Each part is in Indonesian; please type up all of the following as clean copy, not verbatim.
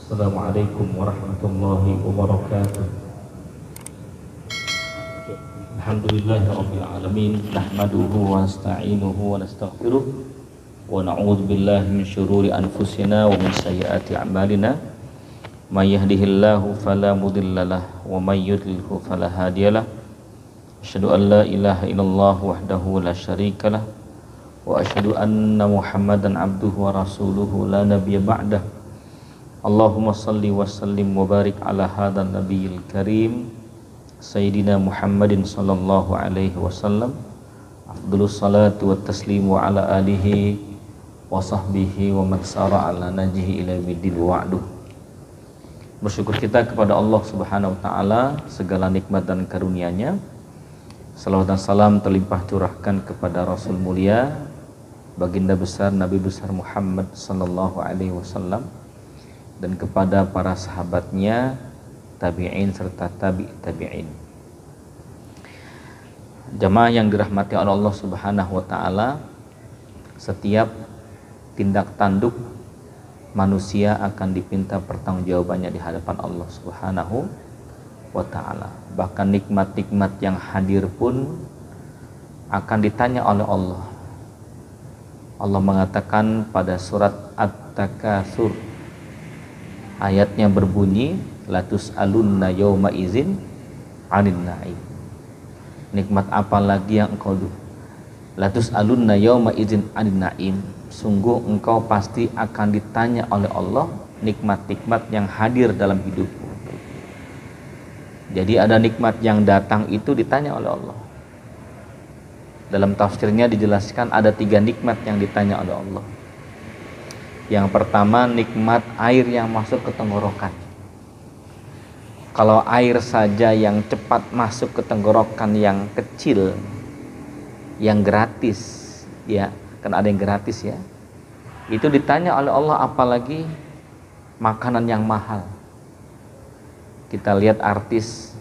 Assalamualaikum warahmatullahi wabarakatuh. Alhamdulillahirabbil alamin, nahmaduhu wa nasta'inuhu wa nastaghfiruh wa na'udzu billahi min syururi anfusina wa min sayyiati a'malina. May yahdihillahu fala mudhillalah wa may yudlilhu fala hadiyalah. Asyhadu an la ilaha illallah wahdahu la syarikalah wa asyhadu anna Muhammadan abduhu wa rasuluhu la nabiyya ba'dah. Allahumma salli wa sallim wa barik ala hadan nabiyil karim Sayyidina Muhammadin sallallahu alaihi wasallam. Afdhalus salatu wa taslimu ala alihi wa sahbihi wa man sara ala najihi ila yaumil wa'du. Bersyukur kita kepada Allah Subhanahu wa taala segala nikmat dan karunia-Nya. Salawat dan salam terlimpah curahkan kepada Rasul mulia, baginda besar Nabi besar Muhammad sallallahu alaihi wasallam, dan kepada para sahabatnya, tabi'in serta tabi'in. Jamaah yang dirahmati oleh Allah Subhanahu wa taala, setiap tindak tanduk manusia akan dipinta pertanggungjawabannya di hadapan Allah Subhanahu wa taala. Bahkan nikmat-nikmat yang hadir pun akan ditanya oleh Allah. Allah mengatakan pada surat At-Takatsur, ayatnya berbunyi, latus alunna yauma izin anin na'im. Nikmat apa lagi yang engkau latus alunna yauma izin anin na'im. Sungguh engkau pasti akan ditanya oleh Allah nikmat-nikmat yang hadir dalam hidupmu. Jadi ada nikmat yang datang itu ditanya oleh Allah. Dalam tafsirnya dijelaskan ada 3 nikmat yang ditanya oleh Allah. Yang pertama, nikmat air yang masuk ke tenggorokan. Kalau air saja yang cepat masuk ke tenggorokan yang kecil, yang gratis, ya kan ada yang gratis ya, itu ditanya oleh Allah, apalagi makanan yang mahal. Kita lihat artis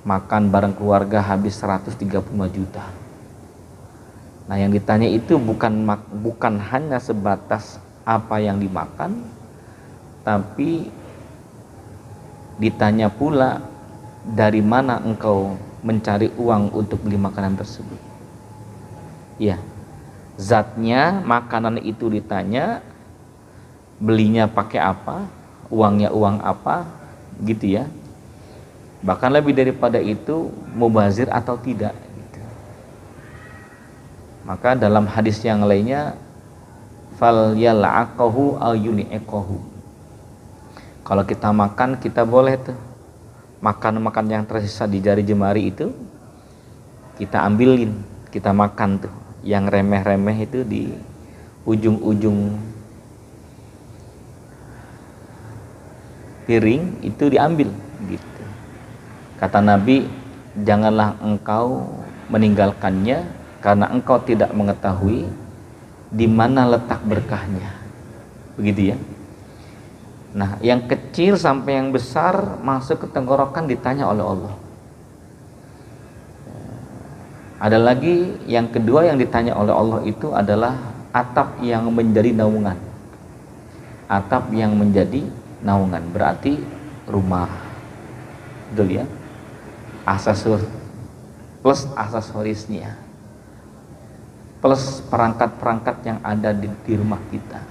makan bareng keluarga habis 135 juta. Nah yang ditanya itu bukan hanya sebatas apa yang dimakan, tapi ditanya pula dari mana engkau mencari uang untuk beli makanan tersebut. Ya, zatnya makanan itu ditanya, belinya pakai apa, uangnya uang apa, gitu ya. Bahkan lebih daripada itu, mubazir atau tidak gitu. Maka dalam hadis yang lainnya, fal yal'aqahu aw yuni'aqahu. Kalau kita makan, kita boleh tuh makan yang tersisa di jari jemari itu kita ambilin, kita makan tuh. Yang remeh-remeh itu di ujung-ujung piring itu diambil gitu. Kata Nabi, janganlah engkau meninggalkannya karena engkau tidak mengetahui di mana letak berkahnya, begitu ya. Nah yang kecil sampai yang besar masuk ke tenggorokan ditanya oleh Allah. Ada lagi yang kedua yang ditanya oleh Allah itu adalah atap yang menjadi naungan. Atap yang menjadi naungan berarti rumah, betul ya, aksesoris plus aksesorisnya, plus perangkat-perangkat yang ada di rumah kita.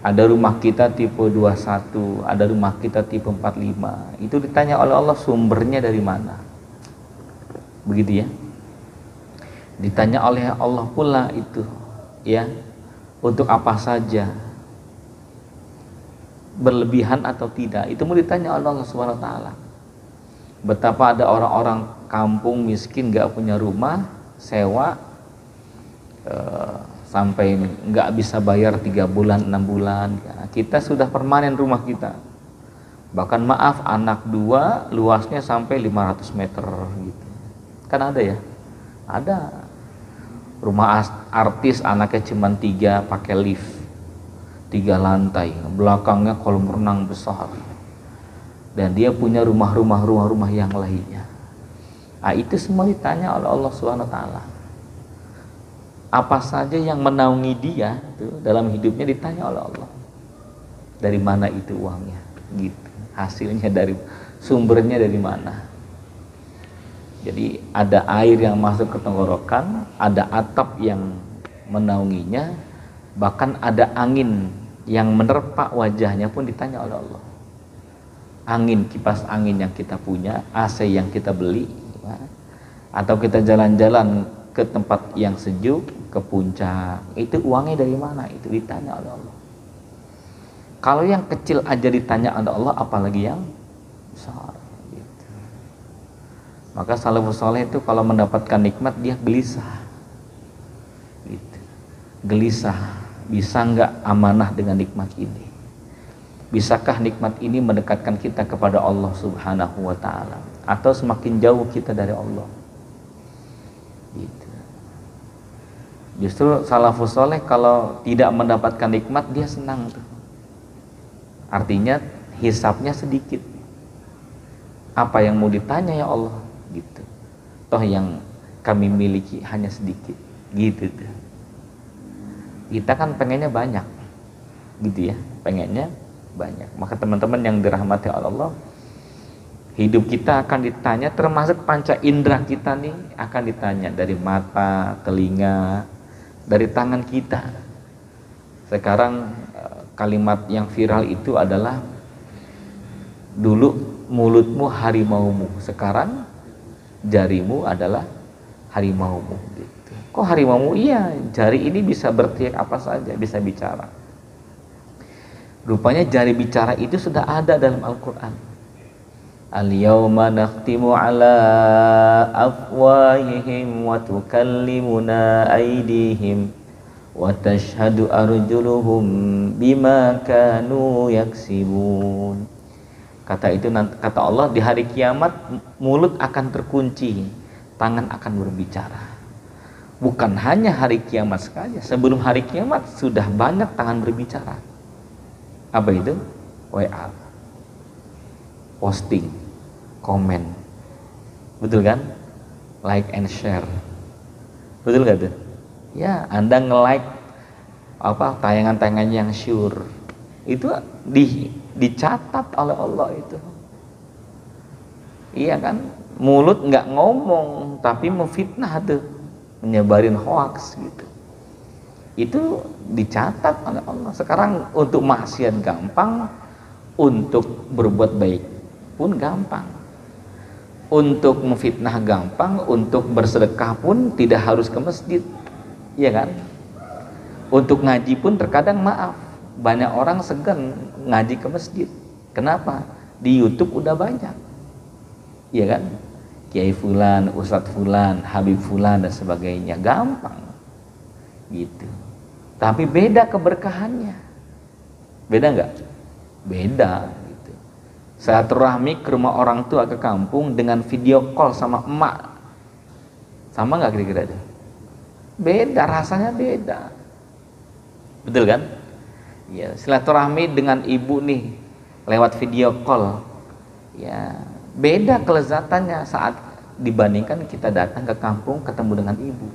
Ada rumah kita tipe 21, ada rumah kita tipe 45. Itu ditanya oleh Allah sumbernya dari mana. Begitu ya. Ditanya oleh Allah pula itu ya, untuk apa saja, berlebihan atau tidak, itu mau ditanya oleh Allah Subhanahu wa taala. Betapa ada orang-orang kampung miskin gak punya rumah, sewa sampai nggak bisa bayar 3 bulan 6 bulan ya. Kita sudah permanen rumah kita, bahkan maaf anak 2 luasnya sampai 500 meter gitu kan, ada ya, ada rumah artis anaknya cuma 3 pakai lift 3 lantai, belakangnya kolam renang besar, dan dia punya rumah-rumah yang lainnya. Nah, itu semua ditanya oleh Allah Subhanahu wa taala. Apa saja yang menaungi dia itu dalam hidupnya ditanya oleh Allah. dari mana itu uangnya, gitu. Hasilnya dari sumbernya dari mana. Jadi ada air yang masuk ke tenggorokan, ada atap yang menaunginya, bahkan ada angin yang menerpa wajahnya pun ditanya oleh Allah. Angin, kipas angin yang kita punya, AC yang kita beli, atau kita jalan-jalan ke tempat yang sejuk, ke puncak, itu uangnya dari mana? Itu ditanya oleh Allah. Kalau yang kecil aja ditanya oleh Allah, apalagi yang besar. Gitu. Maka salafus saleh itu kalau mendapatkan nikmat dia gelisah. Gitu. Gelisah, bisa nggak amanah dengan nikmat ini? Bisakah nikmat ini mendekatkan kita kepada Allah Subhanahu wa ta'ala, atau semakin jauh kita dari Allah? Gitu. Justru salafus saleh kalau tidak mendapatkan nikmat dia senang tuh. Artinya hisabnya sedikit. Apa yang mau ditanya ya Allah? Gitu. Toh yang kami miliki hanya sedikit. Gitu tuh. Kita kan pengennya banyak. Gitu ya, pengennya banyak. Maka teman-teman yang dirahmati Allah, hidup kita akan ditanya, termasuk panca indera kita nih akan ditanya, dari mata, telinga, dari tangan kita. Sekarang kalimat yang viral itu adalah, dulu mulutmu harimaumu, sekarang jarimu adalah harimaumu. Gitu. Kok harimaumu? Iya, jari ini bisa berteriak apa saja, bisa bicara. Rupanya jari bicara itu sudah ada dalam Al-Quran. Al-yawma nakhtimu ala afwahihim wa tukallimuna aydihim wa tashhadu arjuluhum bima kanu yaksibun. Kata Allah, di hari kiamat mulut akan terkunci, tangan akan berbicara. Bukan hanya hari kiamat saja, sebelum hari kiamat sudah banyak tangan berbicara. Apa itu? WA, posting, komen, betul kan? Like and share, betul gak tuh? Ya, Anda nge-like tayangan-tayangan yang syur, itu dicatat oleh Allah itu. Iya kan? Mulut nggak ngomong tapi memfitnah tuh, menyebarin hoax gitu. Itu dicatat oleh Allah. Sekarang untuk maksiat gampang, untuk berbuat baik pun gampang, untuk memfitnah gampang, untuk bersedekah pun tidak harus ke masjid, iya kan? Untuk ngaji pun terkadang maaf, banyak orang segan ngaji ke masjid. Kenapa? Di YouTube udah banyak, iya kan? Kiai Fulan, Ustadz Fulan, Habib Fulan dan sebagainya, gampang gitu. Tapi beda keberkahannya. Beda nggak? Beda gitu. Silaturahmi ke rumah orang tua ke kampung dengan video call sama emak, sama nggak kira-kira itu? Beda, rasanya beda. Betul kan? Ya, silaturahmi dengan ibu nih lewat video call. Ya, beda kelezatannya saat dibandingkan kita datang ke kampung ketemu dengan ibu.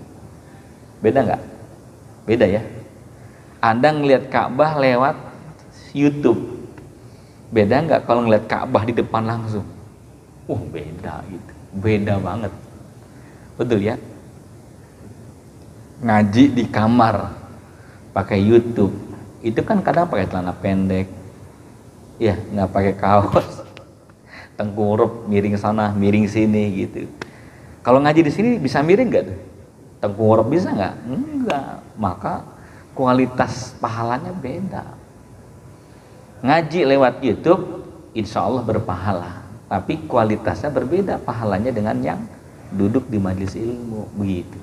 Beda nggak? Beda ya. Anda ngelihat Ka'bah lewat YouTube, beda nggak kalau ngelihat Ka'bah di depan langsung? Beda gitu, beda banget, betul ya. Ngaji di kamar pakai YouTube, itu kan kadang pakai celana pendek, ya nggak pakai kaos, tengkurup miring sana miring sini gitu. Kalau ngaji di sini bisa miring nggak tuh? Tengkurup bisa nggak? Enggak. Maka kualitas pahalanya beda. Ngaji lewat YouTube insya Allah berpahala, tapi kualitasnya berbeda pahalanya dengan yang duduk di majelis ilmu, begitu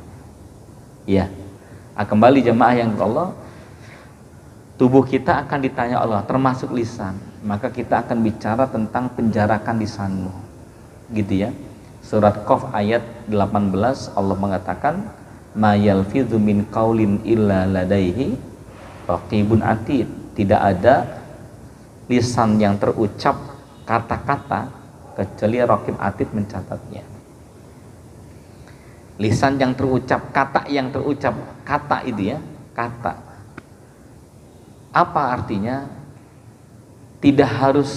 ya. Kembali jemaah yang Allah, tubuh kita akan ditanya Allah, termasuk lisan. Maka kita akan bicara tentang penjarakan lisanmu, gitu ya. Surat Qaf ayat 18 Allah mengatakan, ma yalfidzu min qaulin illa ladaihi raqibun atid. Tidak ada lisan yang terucap kata-kata kecuali raqib atid mencatatnya. Lisan yang terucap, kata yang terucap, kata itu ya, kata. Apa artinya? tidak harus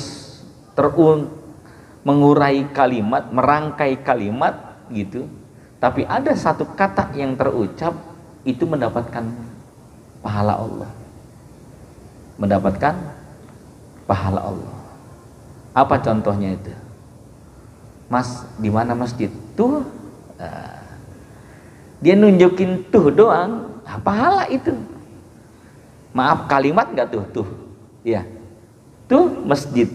mengurai kalimat, merangkai kalimat gitu, tapi ada satu kata yang terucap itu mendapatkan pahala Allah, mendapatkan pahala Allah. Apa contohnya itu? Mas, di mana masjid? Tuh, dia nunjukin tuh doang, pahala itu. Maaf, kalimat nggak tuh, ya, tuh masjid.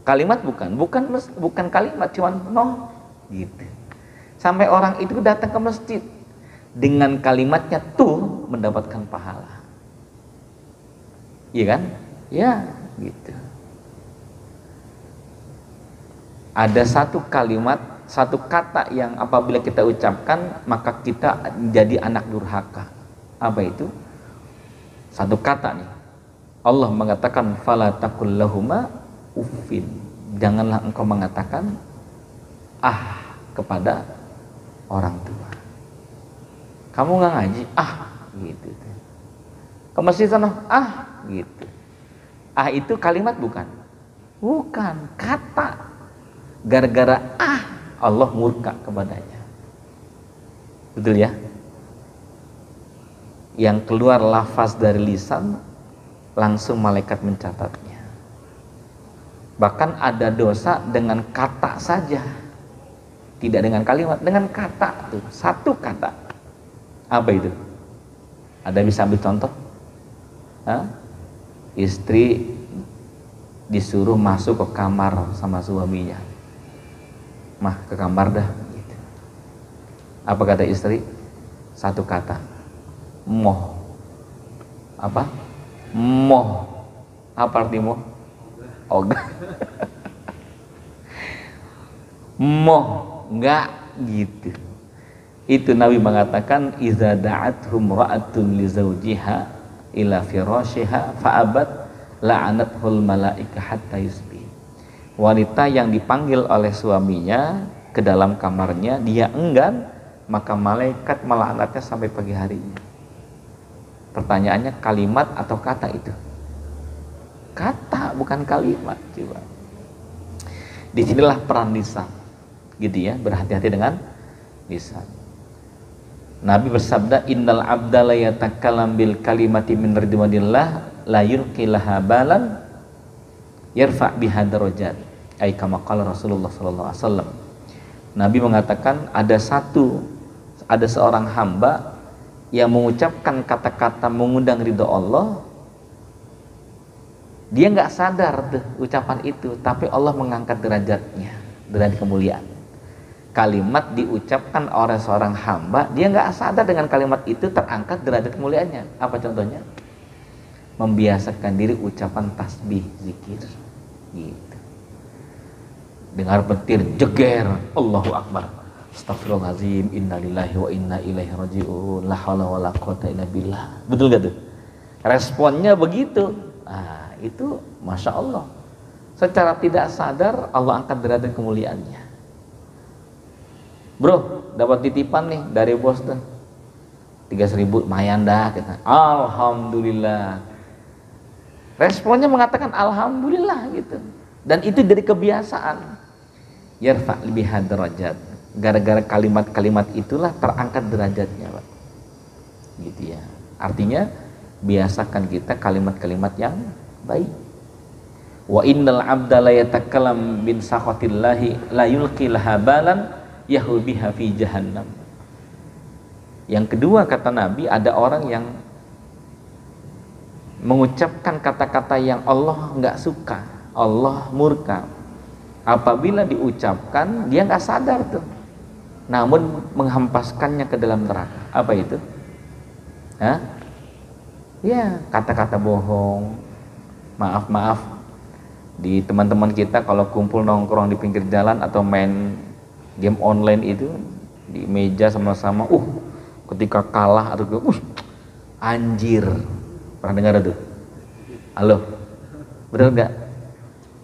Kalimat bukan kalimat, cuman noh, gitu. Sampai orang itu datang ke masjid dengan kalimatnya tuh mendapatkan pahala, iya kan? Ya, gitu. Ada satu kalimat, satu kata yang apabila kita ucapkan maka kita jadi anak durhaka. Apa itu? Satu kata nih. Allah mengatakan fala taqul lahuma uffin. Janganlah engkau mengatakan kepada orang tua. Kamu nggak ngaji? Gitu. Ke masjid sana? Gitu. Itu kalimat bukan? Bukan, kata. Gara-gara Allah murka kepadanya. Betul ya? Yang keluar lafaz dari lisan langsung malaikat mencatatnya. Bahkan ada dosa dengan kata saja, tidak dengan kalimat, dengan kata tuh, satu kata. Apa itu? Ada bisa ambil contoh? Istri disuruh masuk ke kamar sama suaminya. Mah, ke kamar dah gitu. Apa kata istri? Satu kata, moh. Apa? Moh. Apa arti moh? Ogah. Moh, enggak gitu. Itu Nabi mengatakan iza da'athum ra'atun li zawjiha ila firashiha fa'abat la'anathul malaika hatta yusbih. Wanita yang dipanggil oleh suaminya ke dalam kamarnya, dia enggan, maka malaikat melaknatnya sampai pagi harinya. Pertanyaannya, kalimat atau kata itu? Kata, bukan kalimat. Coba. Disinilah peran lisan, gitu ya, berhati-hati dengan lisan. Nabi bersabda, innal abda la yatakallam bil kalimati min ridwanillah la yulqi laha balan yarfa biha darajat. Ai kama qala Rasulullah sallallahu alaihi wasallam. Nabi mengatakan ada seorang hamba yang mengucapkan kata-kata mengundang ridho Allah. Dia nggak sadar tuh ucapan itu, tapi Allah mengangkat derajatnya, derajat kemuliaan. Kalimat diucapkan oleh seorang hamba, dia nggak sadar dengan kalimat itu terangkat derajat kemuliaannya. Apa contohnya? Membiasakan diri ucapan tasbih, zikir, gitu. Dengar petir jeger, Allahu Akbar, astagfirullahaladzim, innalillahi wa inna ilaihi raji'un, la haula wala quwata illa billah. Betul gak tuh? Responnya begitu. Itu Masya Allah, secara tidak sadar Allah angkat derajat kemuliaannya. Bro, dapat titipan nih dari bos tuh 3.000, lumayan dah kita. Alhamdulillah. Responnya mengatakan alhamdulillah gitu. Dan itu dari kebiasaan. Yarfa biha derajat. Gara-gara kalimat-kalimat itulah terangkat derajatnya, Pak. Gitu ya. Artinya biasakan kita kalimat-kalimat yang baik. Wa innal abda la yatakallam bin sakhatillahi la yulqi laha balan yahul biha fi jahannam. Yang kedua kata Nabi, ada orang yang mengucapkan kata-kata yang Allah nggak suka, Allah murka. Apabila diucapkan dia nggak sadar tuh, namun menghempaskannya ke dalam neraka. Apa itu? Ya, kata-kata bohong. Maaf di teman-teman kita kalau kumpul nongkrong di pinggir jalan atau main game online itu di meja sama-sama, ketika kalah atau anjir, pernah dengar itu? Halo, benar nggak?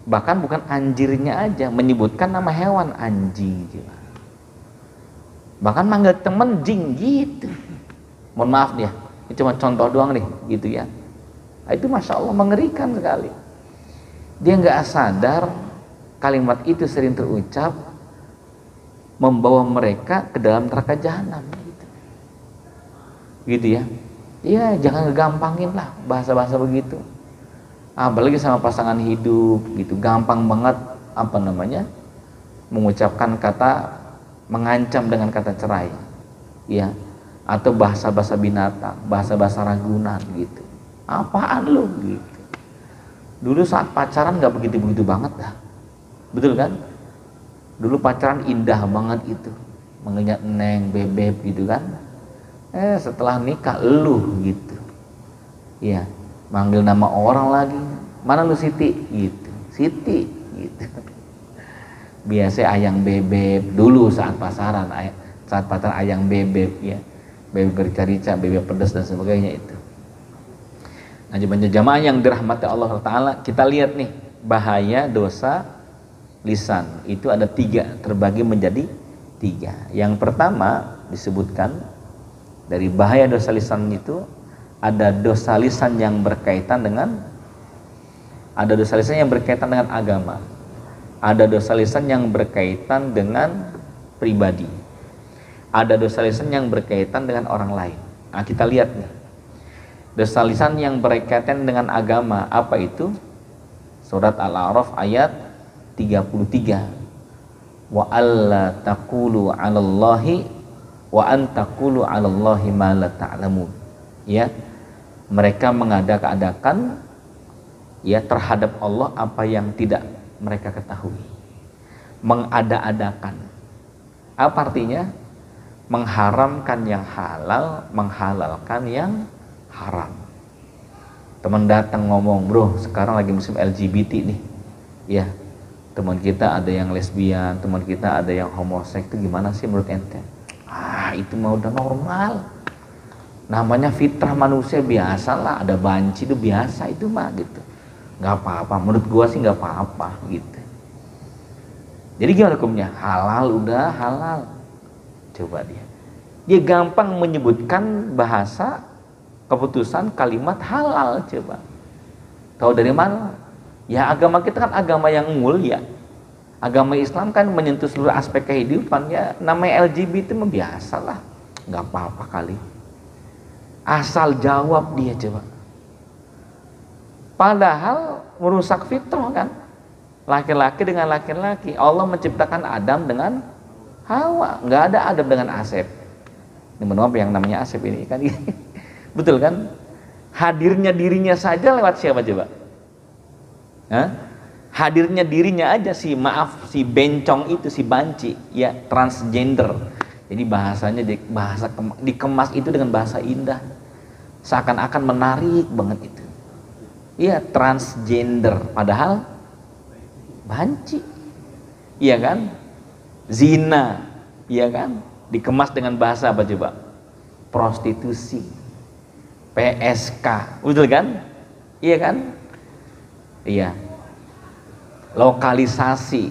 Bahkan bukan anjirnya aja, menyebutkan nama hewan anjing juga. Bahkan manggil temen jing gitu. Mohon maaf dia, ini cuma contoh doang nih gitu ya. Itu Masya Allah mengerikan sekali. Dia nggak sadar kalimat itu sering terucap membawa mereka ke dalam neraka jahanam gitu ya. Ya jangan ngegampangin lah bahasa-bahasa begitu, apalagi sama pasangan hidup gitu. Gampang banget mengucapkan kata mengancam dengan kata cerai ya, atau bahasa-bahasa binatang, bahasa-bahasa ragunan gitu. Apaan lu gitu. Dulu saat pacaran nggak begitu-begitu banget dah, betul kan? Dulu pacaran indah banget itu, mengingat neng, bebek gitu kan. Setelah nikah lu gitu, ya manggil nama orang lagi, mana lu Siti gitu, Siti gitu. Biasa ayang bebek dulu saat pacaran ayang bebek ya, bebek rica-rica, bebek pedas dan sebagainya itu. Nah jemaah yang dirahmati Allah Ta'ala, kita lihat nih bahaya dosa lisan itu ada 3, terbagi menjadi 3. Yang pertama disebutkan dari bahaya dosa lisan itu ada dosa lisan yang berkaitan dengan agama, ada dosa lisan yang berkaitan dengan pribadi, ada dosa lisan yang berkaitan dengan orang lain. Nah kita lihat nih dosa lisan yang berkaitan dengan agama apa itu? Surat Al-A'raf ayat 33. Wa alla taqulu 'alallahi wa antaqulu 'alallahi ma la ta'lamun. Ya, mereka mengada-adakan ya terhadap Allah apa yang tidak mereka ketahui. Mengada-adakan. Apa artinya? Mengharamkan yang halal, menghalalkan yang haram. Teman datang ngomong, bro, sekarang lagi musim LGBT nih. Ya, teman kita ada yang lesbian, teman kita ada yang homoseks, itu gimana sih menurut ente? Itu mah udah normal. Namanya fitrah manusia, biasalah, ada banci itu biasa itu mah gitu. Nggak apa-apa, menurut gua sih nggak apa-apa gitu. Jadi gimana hukumnya? Halal udah halal. Coba dia gampang menyebutkan bahasa keputusan kalimat halal. Coba tahu dari mana? Ya agama kita kan agama yang mulia. Agama Islam kan menyentuh seluruh aspek kehidupan ya. Namanya LGBT itu biasa lah, nggak apa-apa kali. Asal jawab dia coba. Padahal merusak fitrah kan. Laki-laki dengan laki-laki. Allah menciptakan Adam dengan Hawa. Nggak ada Adam dengan Asep. Ini maaf yang namanya Asep ini kan. Betul kan? Hadirnya dirinya saja lewat siapa coba? Hadirnya dirinya aja si bencong itu, si banci ya, transgender. Jadi bahasanya dikemas itu dengan bahasa indah, seakan-akan menarik banget itu. Iya, transgender, padahal banci. Iya kan? Zina, iya kan? Dikemas dengan bahasa apa coba? Prostitusi, PSK, betul kan? Iya kan? Iya. Lokalisasi,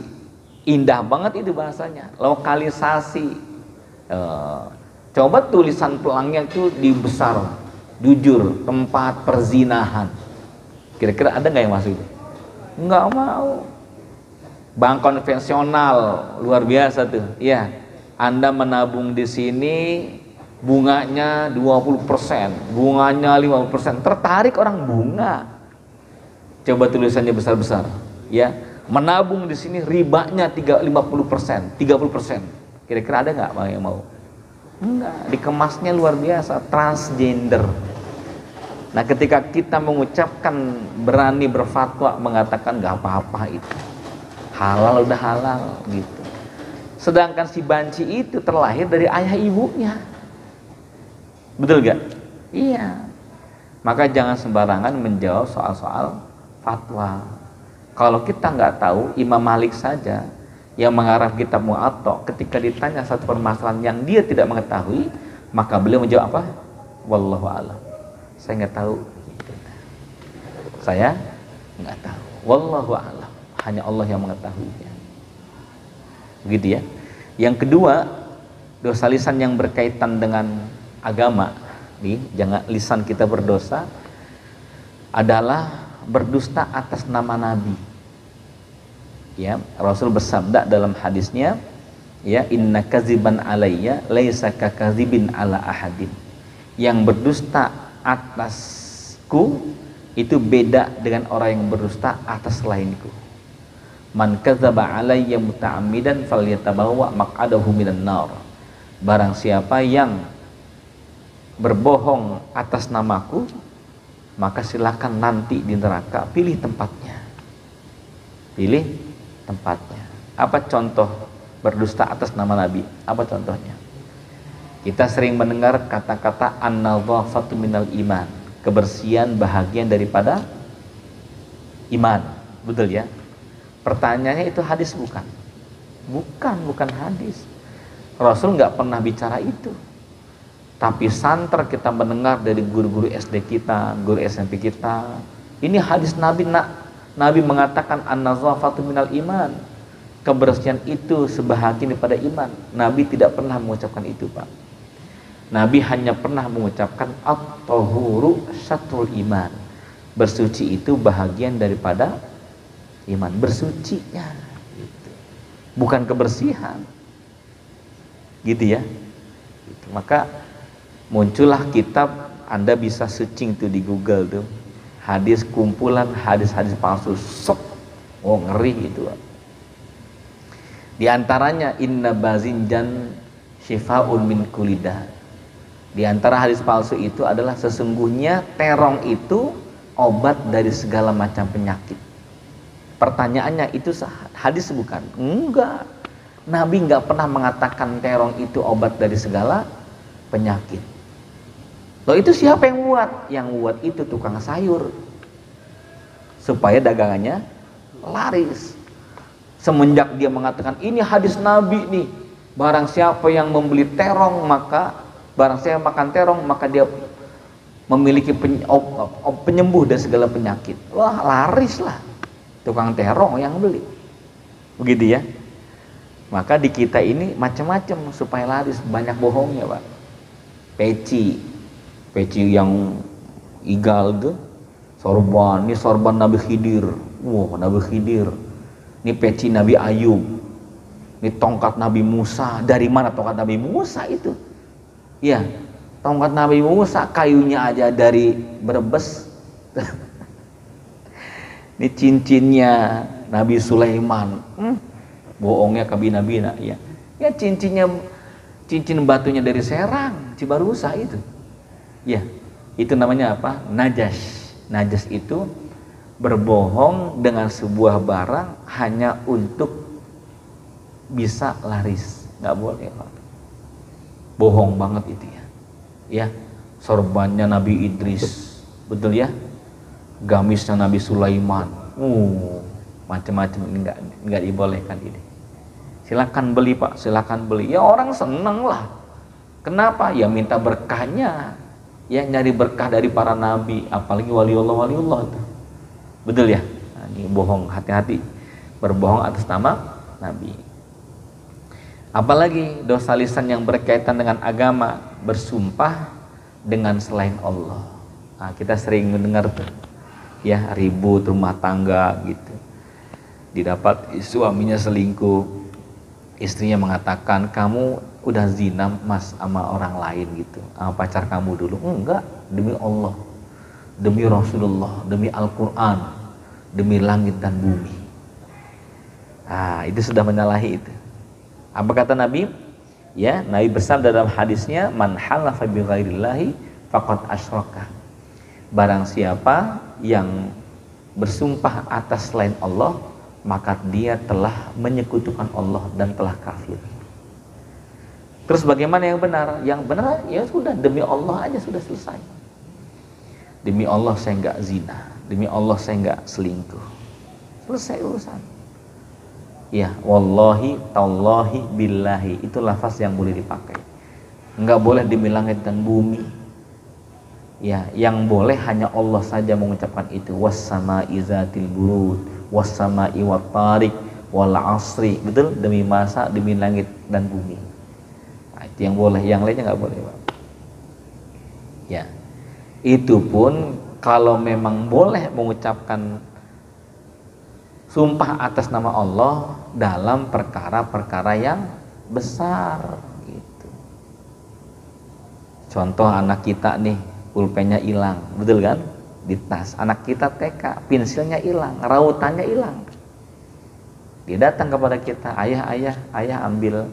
indah banget itu bahasanya. Lokalisasi. Coba tulisan pelangnya itu dibesar, jujur, tempat perzinahan. Kira-kira ada nggak yang masuk itu? Nggak mau. Bank konvensional luar biasa tuh. Iya. Anda menabung di sini bunganya 20%, bunganya 50%. Tertarik orang bunga. Coba tulisannya besar-besar, ya. Menabung di sini ribanya 50%, 30%. Kira-kira ada nggak yang mau? Enggak, dikemasnya luar biasa, transgender. Nah, ketika kita mengucapkan, berani berfatwa mengatakan nggak apa-apa itu, halal udah halal gitu. Sedangkan si banci itu terlahir dari ayah ibunya, betul gak? Iya. Maka jangan sembarangan menjawab soal-soal fatwa. Kalau kita nggak tahu, Imam Malik saja yang mengarang kitab Muwatta, ketika ditanya satu permasalahan yang dia tidak mengetahui, maka beliau menjawab apa? Wallahu a'lam. Saya nggak tahu. Saya nggak tahu. Wallahu a'lam. Hanya Allah yang mengetahuinya. Begitu ya. Yang kedua, dosa lisan yang berkaitan dengan agama. Jangan lisan kita berdosa adalah berdusta atas nama Nabi. Ya, Rasul bersabda dalam hadisnya, ya, inna kaziban alayya laisa kakazibin ala ahadin. Yang berdusta atasku itu beda dengan orang yang berdusta atas lainku. Man kadzaba alayya muta'ammidan falyatabawwa maq'adahu minan nar. Barang siapa yang berbohong atas namaku, maka silakan nanti di neraka pilih tempatnya. Pilih tempatnya. Apa contoh berdusta atas nama Nabi? Apa contohnya? Kita sering mendengar kata-kata an-nadhafatu minal iman. Kebersihan bahagian daripada iman. Betul ya? Pertanyaannya itu hadis bukan? Bukan hadis. Rasul nggak pernah bicara itu. Tapi santer kita mendengar dari guru-guru SD kita, guru SMP kita. Ini hadis Nabi, Nabi mengatakan an-nazafatu minal iman. Kebersihan itu sebahagian daripada iman. Nabi tidak pernah mengucapkan itu, Pak. Nabi hanya pernah mengucapkan at-tahuru syatrul iman. Bersuci itu bahagian daripada iman. Bersucinya gitu. Bukan kebersihan. Gitu ya. Gitu. Maka muncullah kitab, Anda bisa searching tuh di Google tuh. Hadis, kumpulan hadis-hadis palsu. Sok. Oh, ngeri gitu. Di antaranya inna bazinjan syifaun min kulida. Di antara hadis palsu itu adalah sesungguhnya terong itu obat dari segala macam penyakit. Pertanyaannya, itu hadis bukan? Enggak. Nabi enggak pernah mengatakan terong itu obat dari segala penyakit. Loh, itu siapa yang buat? Yang buat itu tukang sayur. Supaya dagangannya laris. Semenjak dia mengatakan ini hadis Nabi nih, barang siapa yang membeli terong barang siapa makan terong maka dia memiliki penyembuh dari segala penyakit. Wah, laris lah tukang terong yang beli. Begitu ya. Maka di kita ini macam-macam supaya laris, banyak bohongnya, Pak. Peci yang igal tuh, sorban, ini sorban Nabi Khidir. Wow, Nabi Khidir. Ini peci Nabi Ayub. Ini tongkat Nabi Musa. Dari mana tongkat Nabi Musa itu? Ya, tongkat Nabi Musa kayunya aja dari Brebes. Ini cincinnya Nabi Sulaiman. Bohongnya kabina-bina, ya. Ya, cincin batunya dari Serang, Cibarusa itu. Ya, itu namanya apa? Najas. Najas itu berbohong dengan sebuah barang hanya untuk bisa laris. Nggak boleh, Pak. Bohong banget itu ya. Ya, sorbannya Nabi Idris, betul ya? Gamisnya Nabi Sulaiman. Macam-macam ini nggak dibolehkan ini. Silakan beli, Pak, silakan beli. Ya, orang seneng lah. Kenapa? Ya minta berkahnya. Ya, nyari berkah dari para nabi, apalagi waliullah itu. Betul ya? Nah, ini bohong, hati-hati berbohong atas nama Nabi. Apalagi dosa lisan yang berkaitan dengan agama, bersumpah dengan selain Allah. Nah, kita sering mendengar tuh, ya, ribut rumah tangga gitu. Didapat suaminya selingkuh, istrinya mengatakan kamu udah zina mas sama orang lain gitu, sama pacar kamu dulu. Enggak, demi Allah, demi Rasulullah, demi Al-Quran, demi langit dan bumi. Itu sudah menyalahi itu. Apa kata Nabi? Ya, Nabi bersabda dalam hadisnya, man halafa bi ghairillahi faqad asyraka. Barang siapa yang bersumpah atas selain Allah, maka dia telah menyekutukan Allah dan telah kafir. Terus bagaimana yang benar? Yang benar ya sudah, demi Allah aja sudah selesai. Demi Allah saya enggak zina, demi Allah saya enggak selingkuh. Selesai urusan. Ya, wallahi, tallahi, billahi, itu lafaz yang boleh dipakai. Enggak boleh demi langit dan bumi. Ya, yang boleh hanya Allah saja mengucapkan itu. Was-sama'i zatil burud, was-sama'i wat tariq, wal asri. Betul? Demi masa, demi langit dan bumi. Nah, itu yang boleh, yang lainnya enggak boleh, Pak. Ya. Itu pun kalau memang boleh mengucapkan sumpah atas nama Allah dalam perkara-perkara yang besar gitu. Contoh anak kita nih, pulpennya hilang, betul kan? Di tas anak kita TK, pensilnya hilang, rautannya hilang. Dia datang kepada kita, ayah ambil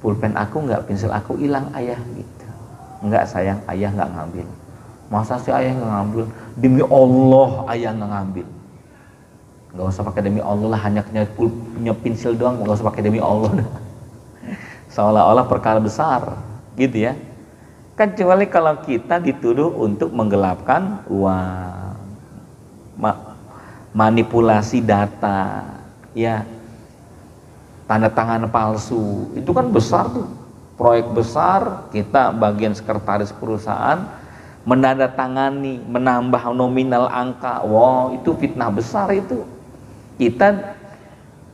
pulpen aku nggak, pensil aku hilang ayah gitu. Enggak sayang, ayah nggak ngambil. Masa sih ayah nggak ngambil? Demi Allah ayah nggak ngambil. Nggak usah pakai demi Allah lah, hanya punya pensil doang, nggak usah pakai demi Allah. Seolah-olah perkara besar, gitu ya. Kan kecuali kalau kita dituduh untuk menggelapkan uang, manipulasi data, ya, tanda tangan palsu, itu kan besar tuh. Proyek besar, kita bagian sekretaris perusahaan menandatangani, menambah nominal angka, wow itu fitnah besar itu. Kita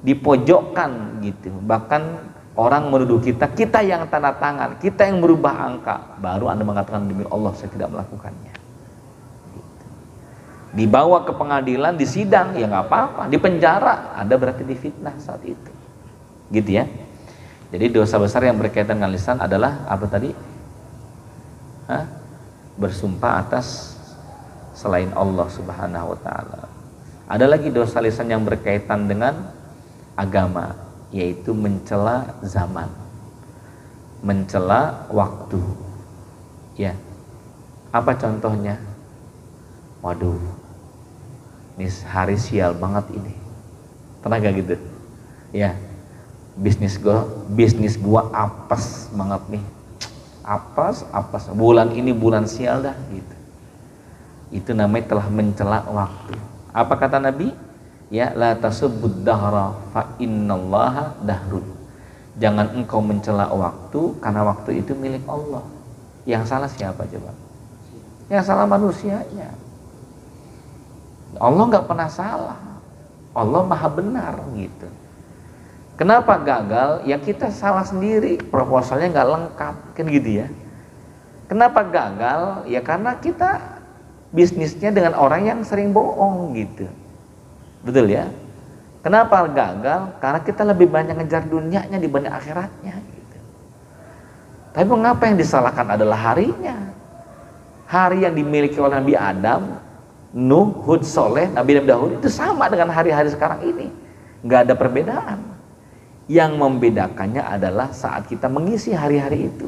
dipojokkan gitu, bahkan orang menuduh kita yang tanda tangan, kita yang merubah angka, baru Anda mengatakan demi Allah saya tidak melakukannya. Gitu. Dibawa ke pengadilan, di sidang, ya nggak apa-apa, di penjara, Anda berarti difitnah saat itu, gitu ya. Jadi dosa besar yang berkaitan dengan lisan adalah apa tadi? Bersumpah atas selain Allah Subhanahu wa Ta'ala. Ada lagi dosa lisan yang berkaitan dengan agama, yaitu mencela zaman, mencela waktu. Ya, apa contohnya? Waduh, ini hari sial banget ini. Pernah gak gitu? Ya, bisnis gua apes banget nih. Apes. Bulan ini bulan sial dah gitu. Itu namanya telah mencela waktu. Apa kata Nabi? Ya, la tasubbud dahra fa innallaha dahrun. Jangan engkau mencela waktu, karena waktu itu milik Allah. Yang salah siapa coba? Yang salah manusianya. Allah nggak pernah salah. Allah maha benar gitu. Kenapa gagal? Ya kita salah sendiri, proposalnya nggak lengkap, kan gitu ya. Kenapa gagal? Ya karena kita bisnisnya dengan orang yang sering bohong gitu. Betul ya? Kenapa gagal? Karena kita lebih banyak ngejar dunianya dibanding akhiratnya gitu. Tapi mengapa yang disalahkan adalah harinya? Hari yang dimiliki oleh Nabi Adam, Nuh, Hud, Soleh, Nabi dahulu itu sama dengan hari-hari sekarang ini. Nggak ada perbedaan. Yang membedakannya adalah saat kita mengisi hari-hari itu.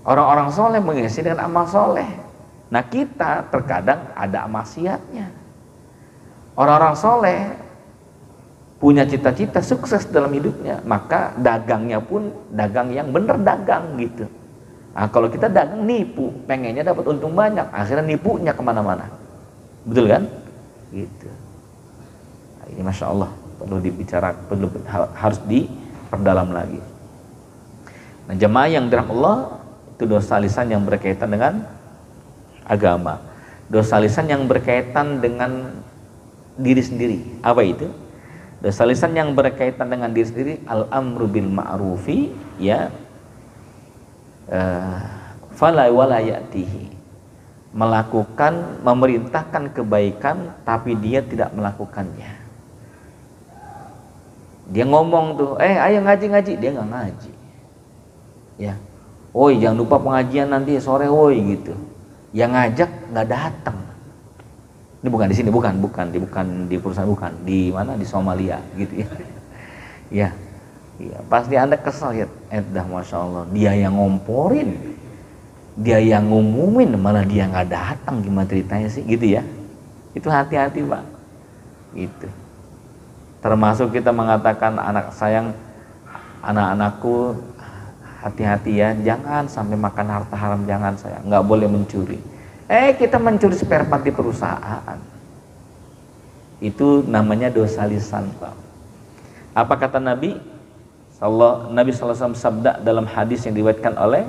Orang-orang soleh mengisi dengan amal soleh. Nah kita terkadang ada maksiatnya. Orang-orang soleh punya cita-cita sukses dalam hidupnya, maka dagangnya pun dagang yang bener dagang gitu. Nah kalau kita dagang nipu, pengennya dapat untung banyak, akhirnya nipunya kemana-mana. Betul kan? Gitu. Nah, ini Masya Allah harus diperdalam lagi. Nah jemaah yang dirahmati Allah, itu dosa lisan yang berkaitan dengan agama. Dosa lisan yang berkaitan dengan diri sendiri, apa itu? Dosa lisan yang berkaitan dengan diri sendiri, al-amru bil ma'rufi, ya, fala wala ya'tihi, melakukan, memerintahkan kebaikan tapi dia tidak melakukannya. Dia ngomong tuh, ayo ngaji, dia nggak ngaji. Ya, woi jangan lupa pengajian nanti sore, woi gitu. Yang ngajak nggak datang. Ini bukan di sini, bukan di perusahaan, bukan di mana, di Somalia gitu ya. Ya, pasti Anda kesal ya, dah Masya Allah, dia yang ngomporin, dia yang ngumumin, malah dia nggak datang, gimana ceritanya sih gitu ya. Itu hati-hati Pak, gitu. Termasuk kita mengatakan anak-anakku hati-hati ya, jangan sampai makan harta haram, jangan sayang, nggak boleh mencuri. Kita mencuri spare part di perusahaan. Itu namanya dosa lisan Pak. Apa kata Nabi? Nabi SAW sabda dalam hadis yang diriwayatkan oleh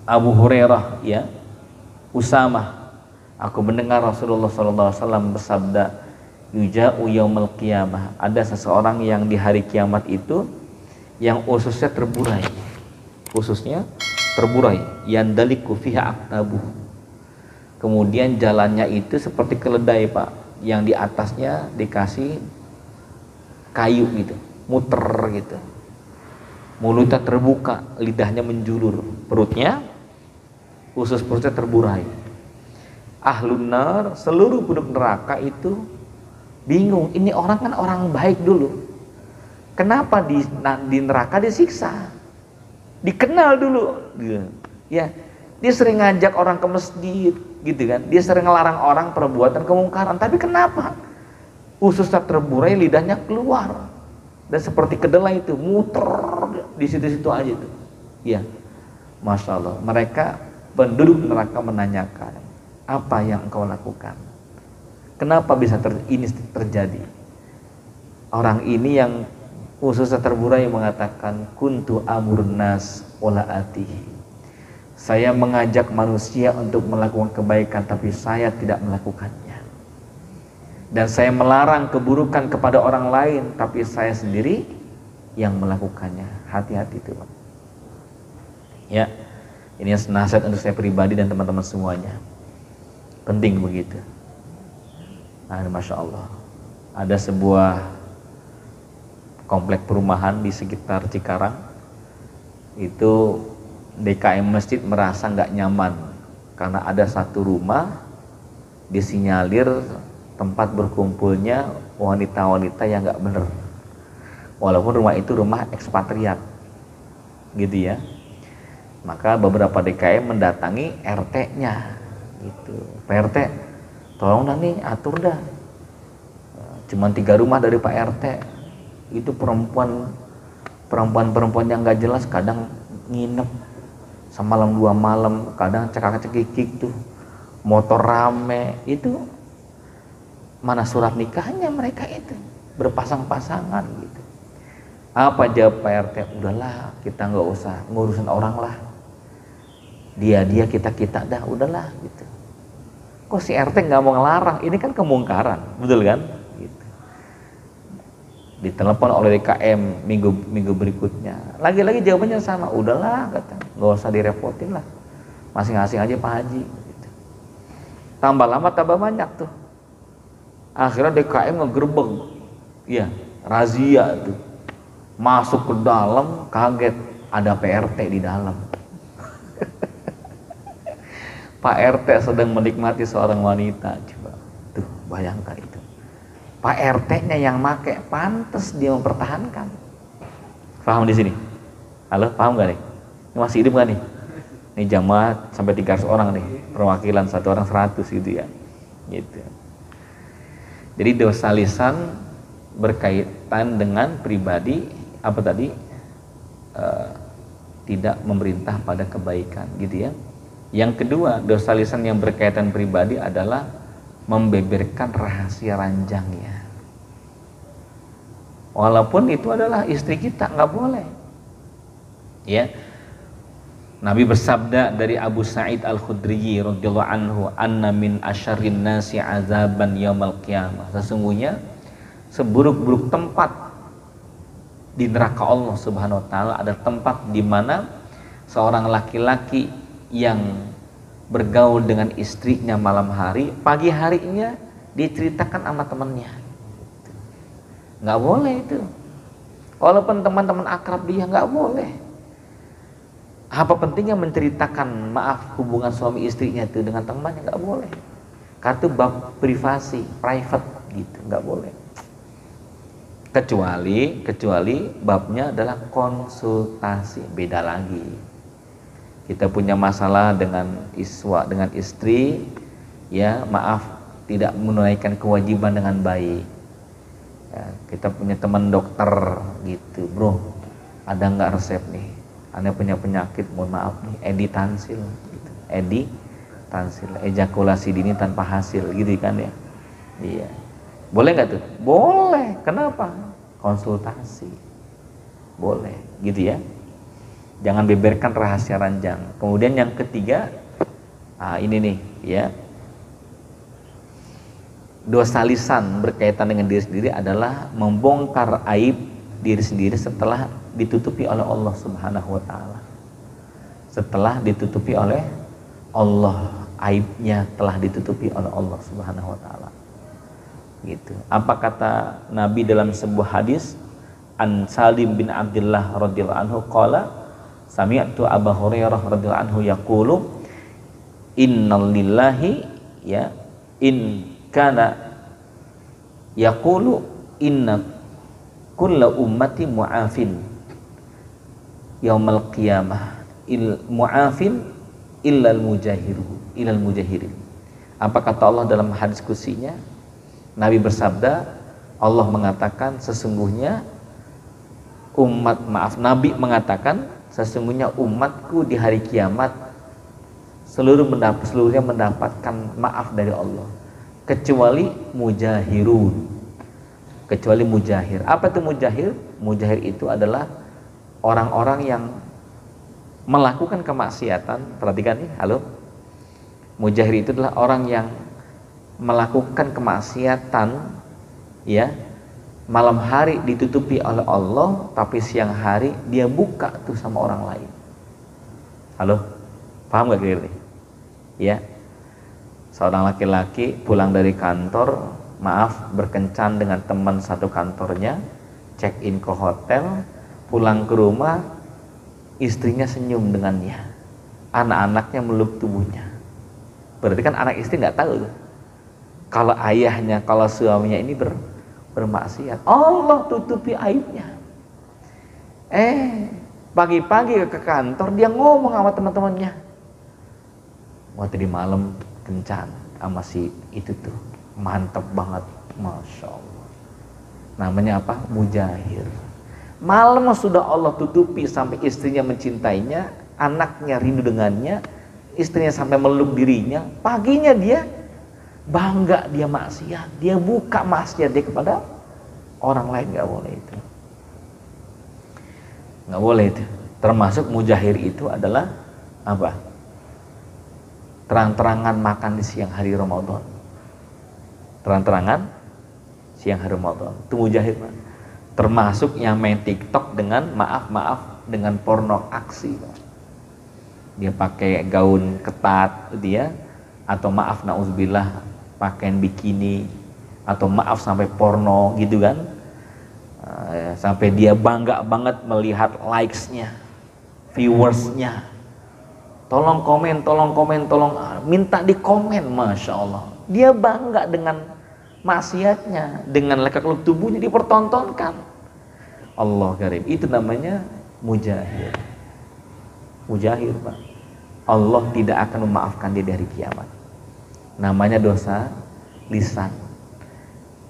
Abu Hurairah, ya, Usamah, aku mendengar Rasulullah SAW bersabda, yuja'u yaumal qiyamah, ada seseorang yang di hari kiamat itu yang ususnya terburai, yandaliku fiha aktabuh, Kemudian jalannya itu seperti keledai Pak, yang di atasnya dikasih kayu gitu, muter gitu. Mulutnya terbuka, lidahnya menjulur, perutnya, usus perutnya terburai. Ahlun nar, seluruh penduduk neraka itu bingung, ini orang kan orang baik dulu, kenapa di neraka disiksa? Dikenal dulu, ya. Dia sering ngajak orang ke masjid, gitu kan? Dia sering ngelarang orang perbuatan kemungkaran, tapi kenapa? Ususnya terburai, lidahnya keluar, dan seperti kedelai itu muter di situ-situ aja tuh. Ya, masya Allah. Mereka penduduk neraka menanyakan, apa yang engkau lakukan? Kenapa bisa ini terjadi? Orang ini yang ususnya terburai mengatakan, kuntu amurun nas wala atihi. Saya mengajak manusia untuk melakukan kebaikan, tapi saya tidak melakukannya. Dan saya melarang keburukan kepada orang lain, tapi saya sendiri yang melakukannya. Hati-hati itu, Pak. Ya, ini nasihat untuk saya pribadi dan teman-teman semuanya. Penting begitu. Nah, masya Allah. Ada sebuah komplek perumahan di sekitar Cikarang. Itu DKM masjid merasa nggak nyaman karena ada satu rumah disinyalir tempat berkumpulnya wanita-wanita yang nggak bener, walaupun rumah itu rumah ekspatriat gitu ya. Maka beberapa DKM mendatangi RT-nya gitu, Pak RT tolong dah nih atur dah, cuman 3 rumah dari Pak RT itu perempuan yang nggak jelas, kadang nginep semalam 2 malam, kadang cekak-cekik tuh, motor rame, itu mana surat nikahnya mereka itu, berpasang-pasangan gitu. Apa jawab Pak RT? Udahlah, kita nggak usah ngurusin orang lah, dia kita dah, udahlah gitu. Kok si RT nggak mau ngelarang? Ini kan kemungkaran, betul kan? Gitu. Ditelepon oleh DKM minggu berikutnya, lagi-lagi jawabannya sama, udahlah kata, nggak usah direpotin lah, masing-masing aja Pak Haji gitu. Tambah lama tambah banyak tuh, akhirnya DKM ngegerbek, ya razia tuh, masuk ke dalam, kaget ada PRT di dalam. Pak RT sedang menikmati seorang wanita, coba tuh bayangkan itu. Pak RT-nya yang make, pantas dia mempertahankan. Paham di sini? Halo, paham gak nih? Ini masih hidup gak nih? Ini jamaah sampai 300 orang nih, perwakilan 1 orang 100 gitu ya. Gitu. Jadi dosa lisan berkaitan dengan pribadi, apa tadi? Tidak memerintah pada kebaikan, gitu ya. Yang kedua, dosa lisan yang berkaitan pribadi adalah membeberkan rahasia ranjangnya, walaupun itu adalah istri kita, nggak boleh ya. Nabi bersabda dari Abu Sa'id Al-Khudri radhiyallahu anhu, anna min asyarrin nasi azaban yaumil qiyamah, sesungguhnya seburuk-buruk tempat di neraka Allah Subhanahu wa taala ada tempat di mana seorang laki-laki yang bergaul dengan istrinya malam hari, pagi harinya diceritakan sama temannya. Nggak boleh itu. Walaupun teman-teman akrab dia, nggak boleh. Apa pentingnya menceritakan hubungan suami istrinya itu dengan temannya? Nggak boleh. Karena itu bab privasi, private gitu, nggak boleh. Kecuali babnya adalah konsultasi, beda lagi. Kita punya masalah dengan istri, ya maaf tidak menunaikan kewajiban dengan baik. Ya, kita punya teman dokter gitu, bro, ada nggak resep nih? Anda punya penyakit, mohon maaf nih, edi tansil, gitu. Edi tansil, ejakulasi dini tanpa hasil, gitu kan ya? Iya, boleh nggak tuh? Boleh. Kenapa? Konsultasi, boleh, gitu ya. Jangan beberkan rahasia ranjang. Kemudian yang ketiga, ini nih ya, dosa lisan berkaitan dengan diri sendiri adalah membongkar aib diri sendiri setelah ditutupi oleh Allah Subhanahu wa taala. Setelah ditutupi oleh Allah aibnya telah ditutupi oleh Allah Subhanahu wa taala. Gitu. Apa kata Nabi dalam sebuah hadis? An Salim bin Abdullah radhiyallahu anhu qala sami'tu Abu Hurairah radhiyallahu anhu yaqulu innalillahi ya in kana yaqulu inna kulla ummati mu'afin yaumal qiyamah mu'afin illal mujahirin. Apa kata Allah dalam hadis kursinya? Nabi bersabda, Allah mengatakan sesungguhnya Nabi mengatakan sesungguhnya umatku di hari kiamat seluruhnya mendapatkan maaf dari Allah kecuali mujahir. Apa itu mujahir? Mujahir itu adalah orang-orang yang melakukan kemaksiatan. Perhatikan nih, halo. Mujahir itu adalah orang yang melakukan kemaksiatan, ya, malam hari ditutupi oleh Allah, tapi siang hari dia buka tuh sama orang lain. Halo, paham gak kira-kira? Ya, seorang laki-laki pulang dari kantor, berkencan dengan teman satu kantornya, check in ke hotel, pulang ke rumah, istrinya senyum dengannya, anak-anaknya meluk tubuhnya. Berarti kan anak istri nggak tahu tuh kalau ayahnya, kalau suaminya ini bermaksiat. Allah tutupi aibnya. Pagi-pagi ke kantor dia ngomong sama teman-temannya, waktu di malam kencan sama si itu tuh, mantep banget, masya Allah. Namanya apa? Mujahir. Malam sudah Allah tutupi sampai istrinya mencintainya, anaknya rindu dengannya, istrinya sampai meluk dirinya. Paginya dia bangga, dia maksiat, dia buka maksiat dia kepada orang lain. Nggak boleh itu, nggak boleh itu. Termasuk mujahir itu adalah apa? Terang-terangan makan di siang hari Ramadan. Terang-terangan siang hari Ramadan itu mujahir, Pak. Termasuk yang main TikTok dengan dengan porno aksi. Dia pakai gaun ketat dia, atau na'udzubillah pakaian bikini, atau sampai porno gitu kan, sampai dia bangga banget melihat likes-nya, viewersnya, tolong komen, minta di komen, masya Allah. Dia bangga dengan maksiatnya, dengan lekak-lekuk tubuhnya dipertontonkan. Allah karim, itu namanya mujahir. Mujahir, Pak. Allah tidak akan memaafkan dia dari kiamat. Namanya dosa lisan.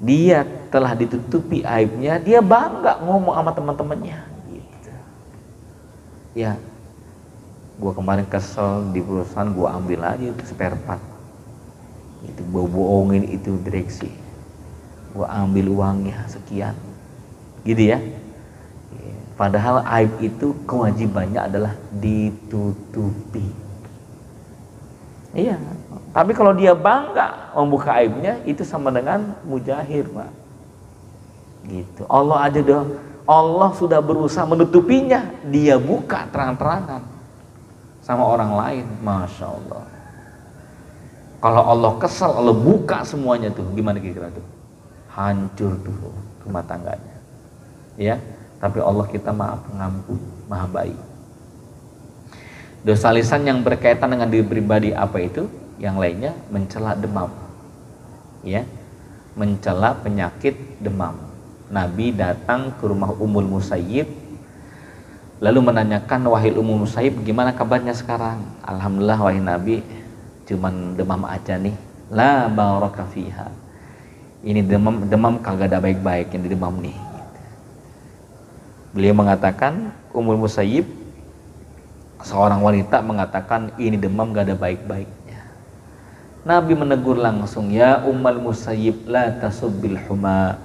Dia telah ditutupi aibnya, dia bangga ngomong sama teman-temannya gitu. Ya, gua kemarin kesel di perusahaan, gua ambil aja itu spare part, itu gua bohongin itu direksi, gua ambil uangnya sekian gitu ya. Padahal aib itu kewajibannya adalah ditutupi. Iya, tapi kalau dia bangga membuka aibnya, itu sama dengan mujahir, Pak. Gitu. Allah sudah berusaha menutupinya, dia buka terang-terangan sama orang lain, masya Allah. Kalau Allah kesal, Allah buka semuanya tuh, gimana kira-kira tuh? Hancur tuh rumah tangganya. Ya, tapi Allah kita maha pengampun, maha baik. Dosa lisan yang berkaitan dengan diri pribadi apa itu? Yang lainnya mencela demam, ya, mencela penyakit demam. Nabi datang ke rumah Ummul Musayyib, lalu menanyakan, wahai Ummul Musayyib, gimana kabarnya sekarang? Alhamdulillah wahai Nabi, cuman demam aja nih. La baraka fiha. Ini demam kagak ada baik-baik yang di demam nih. Beliau mengatakan, Ummul Musayyib, seorang wanita mengatakan, ini demam gak ada baik-baiknya. Nabi menegur langsung, ya Ummul Musayyib, la tasubbil huma.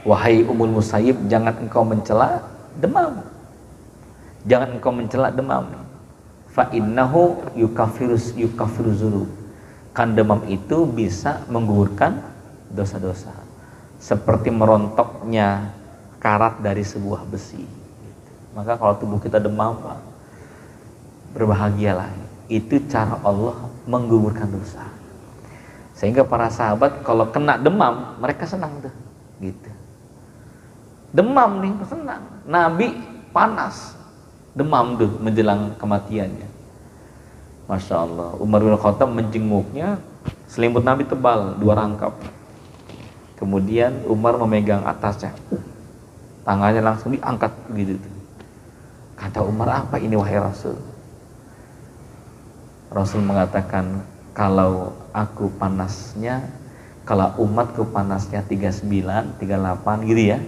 Wahai Ummul Musayyib, jangan engkau mencela demam. Jangan engkau mencela demam. Fa innahu yukafiru dzunub. Kan demam itu bisa menggugurkan dosa-dosa. Seperti merontoknya karat dari sebuah besi. Maka kalau tubuh kita demam, Pak, berbahagialah. itu cara Allah menggugurkan dosa. Sehingga para sahabat kalau kena demam, mereka senang tuh, gitu. Demam nih, senang. Nabi panas, demam tuh menjelang kematiannya. Masya Allah, Umar bin Khattab menjenguknya, selimut Nabi tebal, 2 rangkap. Kemudian Umar memegang atasnya, tangannya langsung diangkat gitu tuh. Kata Umar, apa ini wahai Rasul? Rasul mengatakan, kalau aku panasnya, kalau umatku panasnya 39, 38 gitu ya,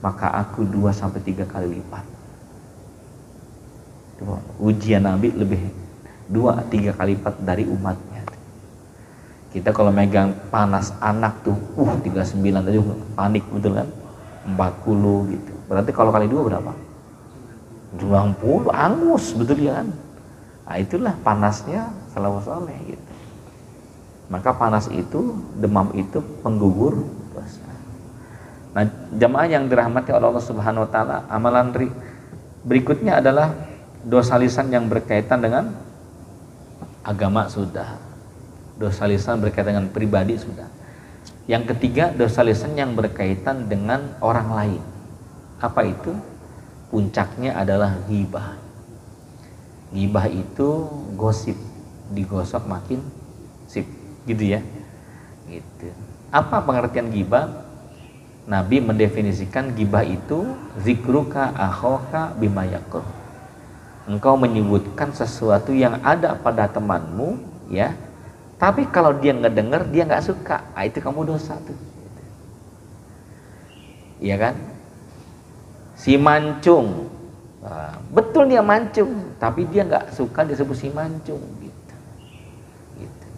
maka aku 2-3 kali lipat. Ujian Nabi lebih 2-3 kali lipat dari umatnya. Kita kalau megang panas anak tuh 39 tadi panik, betul kan? 40 gitu. Berarti kalau kali 2 berapa? 90, angus, betul ya kan? Nah, itulah panasnya salafus saleh gitu. Maka panas itu, demam itu penggugur dosa. Nah, jamaah yang dirahmati oleh Allah Subhanahu wa taala, amalan berikutnya adalah dosa lisan yang berkaitan dengan agama sudah. Dosa lisan berkaitan dengan pribadi sudah. Yang ketiga, dosa lisan yang berkaitan dengan orang lain. Apa itu? Puncaknya adalah ghibah. Ghibah itu gosip, digosok makin sip, gitu ya. Gitu. Apa pengertian ghibah? Nabi mendefinisikan ghibah itu zikruka akhoka bima yakur. Engkau menyebutkan sesuatu yang ada pada temanmu, ya. Tapi kalau dia ngedenger, dia nggak suka, itu kamu dosa tuh. Iya kan? Si mancung, betul dia mancung, tapi dia nggak suka disebut si mancung, gitu. Gitu.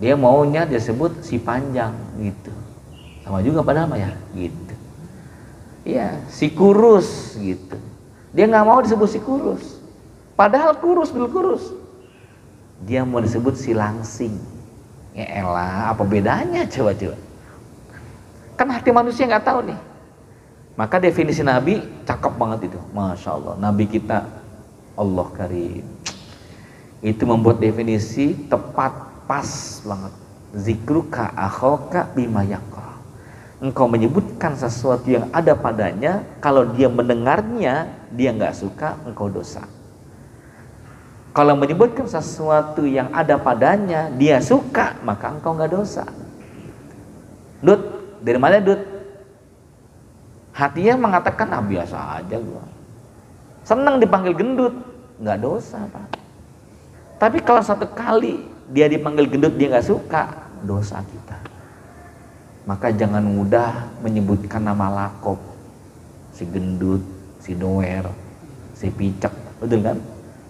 Dia maunya disebut si panjang, gitu. Sama juga padahal ya, gitu. Iya, si kurus, gitu. Dia nggak mau disebut si kurus, padahal kurus, bil kurus. Dia mau disebut si langsing. Ya elah, apa bedanya coba. Kan hati manusia nggak tahu nih. Maka definisi Nabi cakep banget itu, Masya Allah. Nabi kita Allah Karim itu membuat definisi tepat, pas banget. Zikruka akhoka bima yakra. Engkau menyebutkan sesuatu yang ada padanya, kalau dia mendengarnya dia nggak suka, engkau dosa. Kalau menyebutkan sesuatu yang ada padanya dia suka, maka engkau nggak dosa. Dut, dari mana Dut? Hatinya mengatakan, biasa aja gua. Senang dipanggil gendut, nggak dosa Pak. Tapi kalau satu kali dia dipanggil gendut dia nggak suka, dosa kita. Maka jangan mudah menyebutkan nama lakop, si gendut, si doer, si picek, betul kan?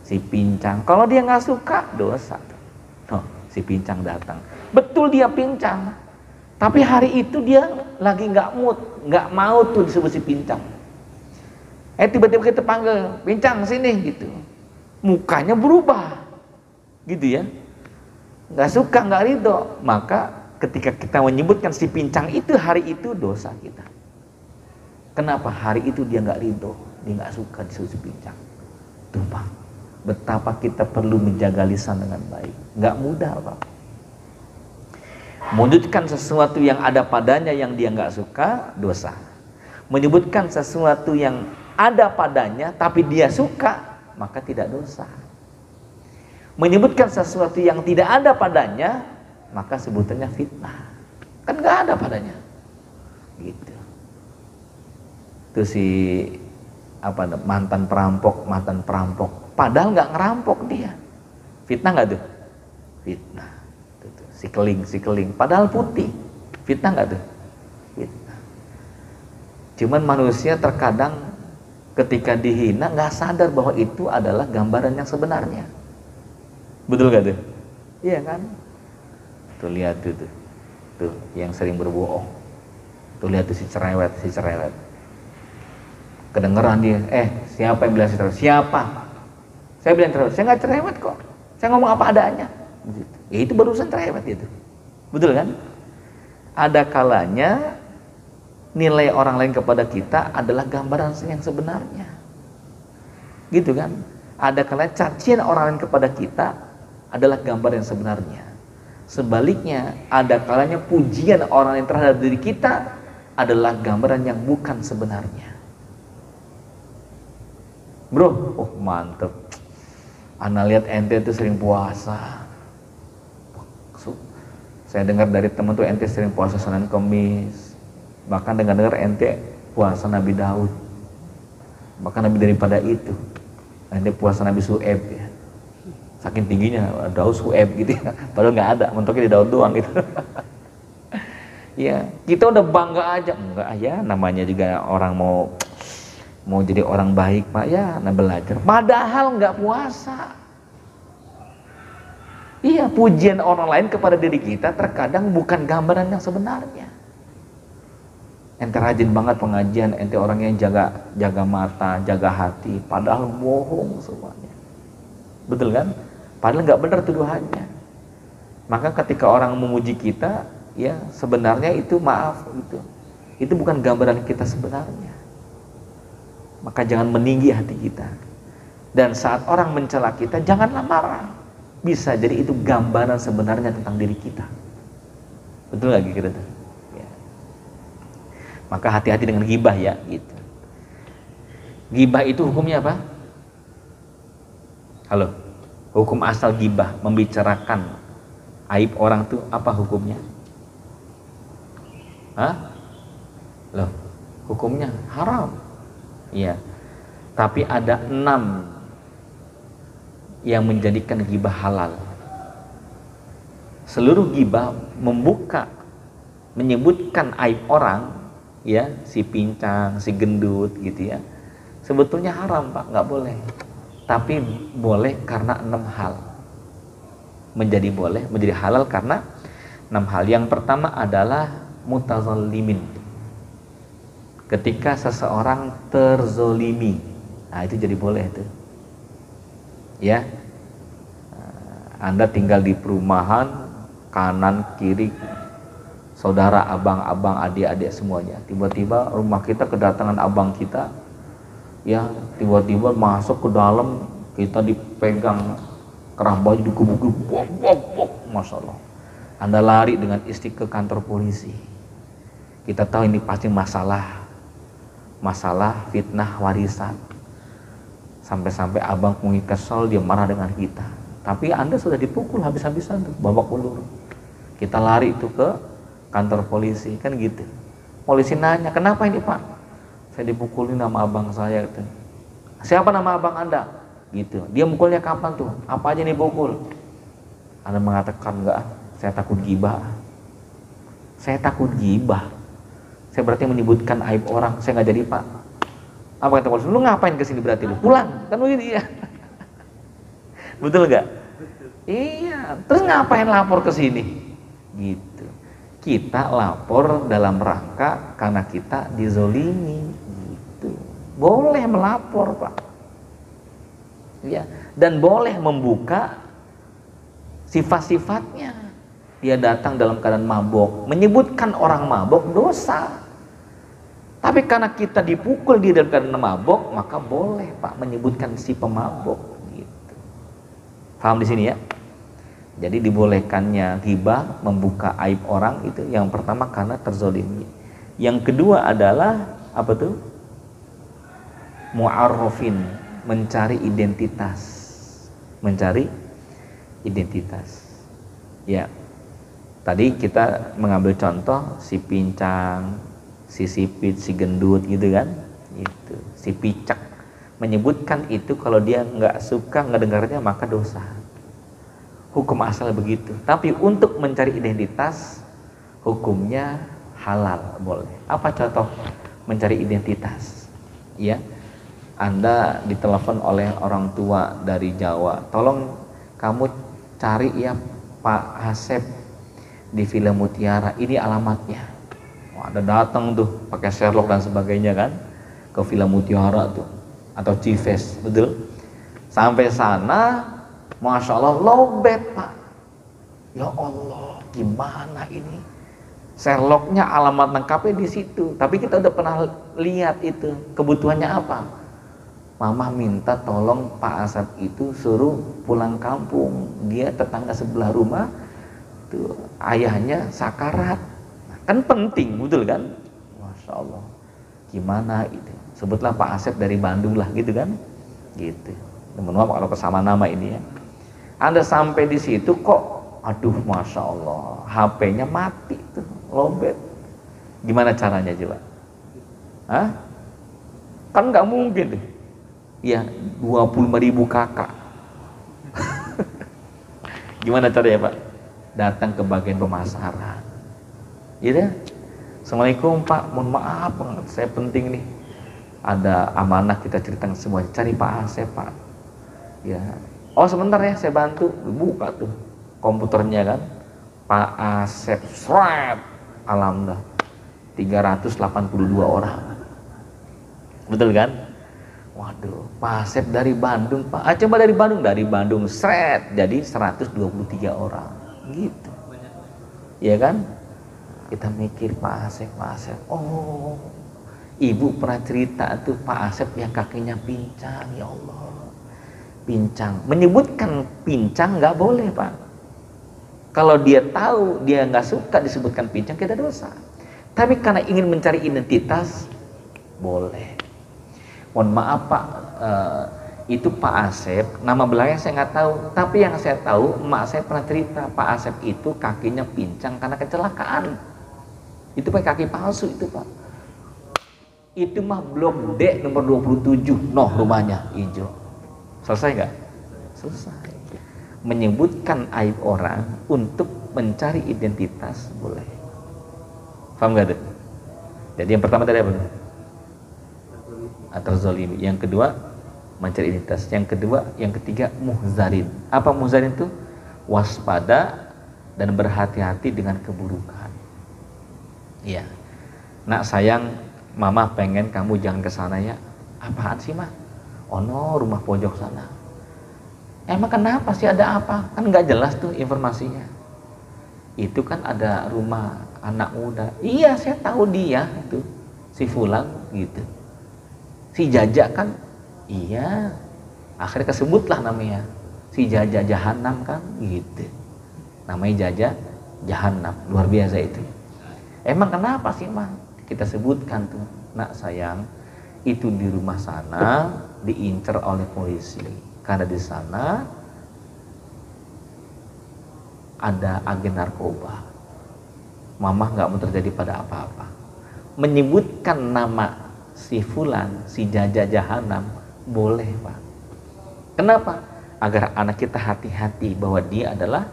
Si pincang. Kalau dia nggak suka, dosa. Si pincang datang. Betul dia pincang. Tapi hari itu dia lagi nggak mood, nggak mau tuh disebut si pincang. Tiba-tiba kita panggil, pincang sini gitu. Mukanya berubah, gitu ya. Nggak suka, nggak ridho. Maka ketika kita menyebutkan si pincang itu hari itu dosa kita. Kenapa? Hari itu dia nggak ridho, dia nggak suka disebut si pincang. Tuh Pak, betapa kita perlu menjaga lisan dengan baik. Nggak mudah Pak. Menyebutkan sesuatu yang ada padanya yang dia nggak suka, dosa. Menyebutkan sesuatu yang ada padanya tapi dia suka, maka tidak dosa. Menyebutkan sesuatu yang tidak ada padanya, maka sebutannya fitnah. Kan nggak ada padanya, gitu. Itu si mantan perampok, padahal nggak ngerampok dia. Fitnah nggak tuh? Fitnah. Si keling, padahal putih. Fitnah nggak tuh? Fitnah. Cuman manusia terkadang ketika dihina nggak sadar bahwa itu adalah gambaran yang sebenarnya. Betul nggak tuh? Iya kan? Tuh lihat tuh yang sering berbohong. Tuh lihat tuh si cerewet. Kedengeran dia, siapa yang bilang si cerewet? Siapa? Saya bilang cerewet. Saya nggak cerewet kok. Saya ngomong apa adanya. Ya itu barusan cerewet itu. Betul kan? Ada kalanya nilai orang lain kepada kita adalah gambaran yang sebenarnya. Gitu kan? Ada kalanya cacian orang lain kepada kita adalah gambar yang sebenarnya. Sebaliknya, ada kalanya pujian orang lain terhadap diri kita adalah gambaran yang bukan sebenarnya. Bro, oh mantep. Ana lihat ente itu sering puasa. Saya dengar dari teman tuh ente sering puasa Senin Kamis. Bahkan dengar ente puasa Nabi Daud. Bahkan lebih daripada itu. Ente puasa Nabi Su'eb ya. Saking tingginya Daud Su'eb gitu ya. Padahal nggak ada, mentoknya di Daud doang gitu. Ya, kita udah bangga aja. Enggak ya, namanya juga orang mau jadi orang baik Pak ya, nah belajar. Padahal nggak puasa. Iya, pujian orang lain kepada diri kita terkadang bukan gambaran yang sebenarnya. Ente rajin banget pengajian, ente orang yang jaga mata, jaga hati, padahal bohong semuanya. Betul kan? Padahal nggak benar tuduhannya. Maka ketika orang memuji kita, ya sebenarnya itu maaf gitu. Itu bukan gambaran kita sebenarnya. Maka jangan meninggi hati kita. Dan saat orang mencela kita, janganlah marah. Bisa jadi itu gambaran sebenarnya tentang diri kita. Betul lagi kita tuh. Ya. Maka hati-hati dengan ghibah ya gitu. Ghibah itu hukumnya apa? Halo. Hukum asal ghibah, membicarakan aib orang tuh apa hukumnya? Hah? Loh, hukumnya haram. Iya. Tapi ada 6 yang menjadikan ghibah halal. Seluruh ghibah menyebutkan aib orang, ya, si pincang, si gendut gitu ya. Sebetulnya haram, Pak, nggak boleh. Tapi boleh karena 6 hal. Menjadi halal karena 6 hal. Yang pertama adalah mutazallimin. Ketika seseorang terzolimi, nah itu jadi boleh tuh. Ya, Anda tinggal di perumahan, kanan kiri saudara, abang-abang, adik-adik semuanya. Tiba-tiba rumah kita kedatangan abang kita, ya tiba-tiba masuk ke dalam, kita dipegang kerah baju, dikubuk-kubuk, Masya Allah. Anda lari dengan istri ke kantor polisi. Kita tahu ini pasti masalah fitnah warisan. Sampai-sampai abang mungkin kesal, dia marah dengan kita. Tapi Anda sudah dipukul habis-habisan tuh, babak belur. Kita lari itu ke kantor polisi, kan gitu. Polisi nanya, kenapa ini Pak? Saya dipukulin sama abang saya gitu. Siapa nama abang Anda? Gitu. Dia mukulnya kapan tuh? Apa aja nih pukul? Anda mengatakan enggak, saya takut ghibah. Saya takut ghibah. Saya berarti menyebutkan aib orang, saya nggak jadi Pak. Apa kata polisi? Lu ngapain kesini berarti lu? Pulang, kan begitu ya. Betul nggak? Iya. Terus ngapain lapor ke sini? Gitu. Kita lapor dalam rangka karena kita dizolimi. Gitu. Boleh melapor Pak. Ya. Dan boleh membuka sifat-sifatnya. Dia datang dalam keadaan mabok, menyebutkan orang mabok dosa. Tapi karena kita dipukul di dalam keadaan mabok, maka boleh Pak menyebutkan si pemabok gitu. Paham di sini ya? Jadi dibolehkannya ghibah, membuka aib orang itu yang pertama karena terzolimi. Yang kedua adalah apa tuh? Mu'arrofin, mencari identitas. Mencari identitas. Ya. Tadi kita mengambil contoh si pincang, si sipit, si gendut gitu kan, itu si picak, menyebutkan itu kalau dia nggak suka ngedengarnya maka dosa. Hukum asal begitu. Tapi untuk mencari identitas, hukumnya halal, boleh. Apa contoh mencari identitas? Ya, Anda ditelepon oleh orang tua dari Jawa, tolong kamu cari ya Pak Hasep di Villa Mutiara, ini alamatnya. Ada datang tuh pakai Sherlock dan sebagainya kan ke Villa Mutiara tuh atau Cives, betul? Sampai sana, Masya Allah, lowbat Pak. Ya Allah, gimana ini? Sherlocknya alamat lengkapnya di situ. Tapi kita udah pernah lihat itu kebutuhannya apa? Mama minta tolong Pak Asep itu suruh pulang kampung, dia tetangga sebelah rumah tuh ayahnya sakarat. Kan penting, betul kan? Masya Allah. Gimana itu? Sebutlah Pak Asep dari Bandung lah, gitu kan? Gitu. Mohon maaf kalau kesama nama ini ya. Anda sampai di situ kok, aduh, Masya Allah, HP-nya mati tuh, lowbat. Gimana caranya coba? Hah? Kan nggak mungkin deh. Ya, 25.000 kakak. Gimana caranya Pak? Datang ke bagian pemasaran. Iya, Assalamualaikum Pak, mohon maaf banget, saya penting nih, ada amanah kita ceritakan semua, cari Pak Asep Pak. Ya, oh sebentar ya, saya bantu. Buka tuh komputernya kan, Pak Asep, seret, alhamdulillah 382 orang. Betul kan? Waduh, Pak Asep dari Bandung Pak. Coba dari Bandung seret jadi 123 orang. Gitu. Iya kan? Kita mikir Pak Asep. Oh, ibu pernah cerita tuh Pak Asep yang kakinya pincang, ya Allah. Pincang. Menyebutkan pincang nggak boleh Pak. Kalau dia tahu dia nggak suka disebutkan pincang, kita dosa. Tapi karena ingin mencari identitas, boleh. Mohon maaf Pak, itu Pak Asep, nama belakangnya saya nggak tahu. Tapi yang saya tahu, emak saya pernah cerita Pak Asep itu kakinya pincang karena kecelakaan. Itu pakai kaki palsu itu Pak. Itu mah blok D nomor 27, noh rumahnya hijau. Selesai nggak? Selesai. Menyebutkan aib orang untuk mencari identitas boleh. Paham nggak tuh? Jadi yang pertama tadi apa tuh? Terzolimi. Yang kedua mencari identitas. Yang ketiga muhzarin. Apa muhzarin itu? Waspada dan berhati-hati dengan keburukan. Iya. Nak sayang, mama pengen kamu jangan ke sana ya. Apaan sih mah? Oh no, rumah pojok sana. Emang kenapa sih, ada apa? Kan nggak jelas tuh informasinya. Itu kan ada rumah anak muda. Iya, saya tahu dia itu si Fulan gitu. Si Jaja kan, iya. Akhirnya kesebutlah namanya. Si Jaja Jahanam kan gitu. Namanya Jaja Jahanam, luar biasa itu. Emang kenapa sih mah? Kita sebutkan tuh, nak sayang, itu di rumah sana diincar oleh polisi karena di sana ada agen narkoba. Mama nggak mau terjadi pada apa-apa. Menyebutkan nama si Fulan, si Jaja Jahanam boleh Pak. Kenapa? Agar anak kita hati-hati bahwa dia adalah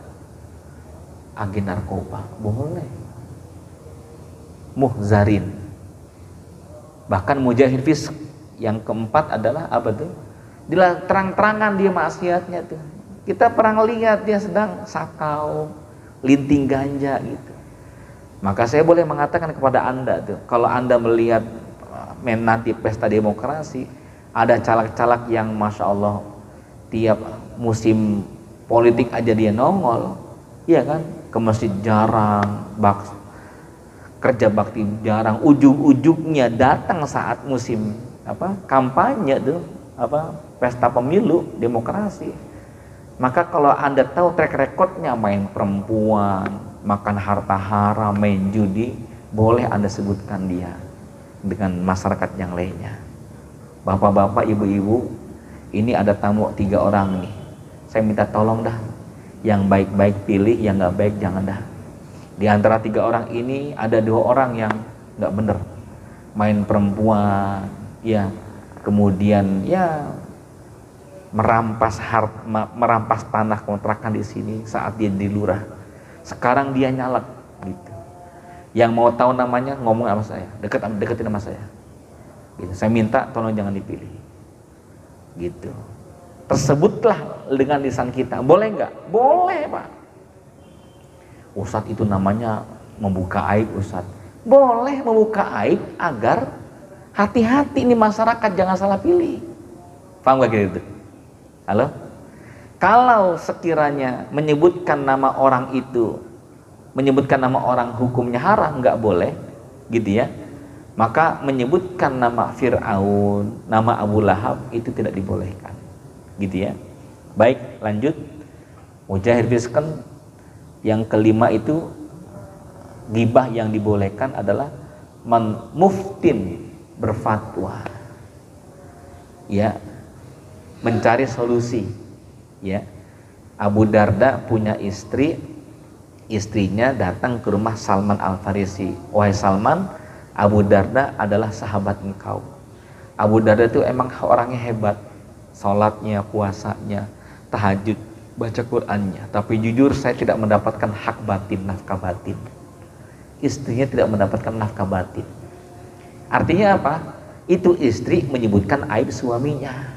agen narkoba. Boleh. Muhzarin. Bahkan mujahid fisk. Yang keempat adalah apa tuh? Dia terang-terangan dia maksiatnya tuh. Kita pernah lihat dia sedang sakau, linting ganja gitu. Maka saya boleh mengatakan kepada Anda tuh, kalau Anda melihat nanti pesta demokrasi, ada caleg-caleg yang Masya Allah tiap musim politik aja dia nongol, iya kan? Ke masjid jarang, kerja bakti jarang, ujung-ujungnya datang saat musim kampanye tuh, pesta pemilu demokrasi. Maka kalau Anda tahu track recordnya main perempuan, makan harta haram, main judi, boleh Anda sebutkan dia dengan masyarakat yang lainnya. Bapak-bapak, ibu-ibu, ini ada tamu 3 orang nih. Saya minta tolong dah, yang baik-baik pilih, yang nggak baik jangan dah. Di antara 3 orang ini ada 2 orang yang nggak bener, main perempuan, ya, kemudian ya merampas tanah kontrakan di sini saat dia di lurah. Sekarang dia nyalek gitu. Yang mau tahu namanya ngomong sama saya, deketin sama saya. Gitu. Saya minta tolong jangan dipilih. Gitu. Tersebutlah dengan lisan kita. Boleh nggak? Boleh Pak. Ustadz itu namanya membuka aib Ustadz. Boleh membuka aib agar hati-hati nih masyarakat jangan salah pilih. Paham gak gitu? Halo? Kalau sekiranya menyebutkan nama orang itu, menyebutkan nama orang hukumnya haram, nggak boleh, gitu ya. Maka menyebutkan nama Fir'aun, nama Abu Lahab itu tidak dibolehkan. Gitu ya. Baik, lanjut. Mujahid Fiskan yang kelima itu ghibah yang dibolehkan adalah muftin berfatwa. Ya. Mencari solusi. Ya. Abu Darda punya istri, istrinya datang ke rumah Salman Al-Farisi. Wahai Salman, Abu Darda adalah sahabat engkau. Abu Darda itu emang orangnya hebat, sholatnya, puasanya, tahajud, baca Qur'annya. Tapi jujur saya tidak mendapatkan hak batin, nafkah batin. Istrinya tidak mendapatkan nafkah batin. Artinya apa? Itu istri menyebutkan aib suaminya.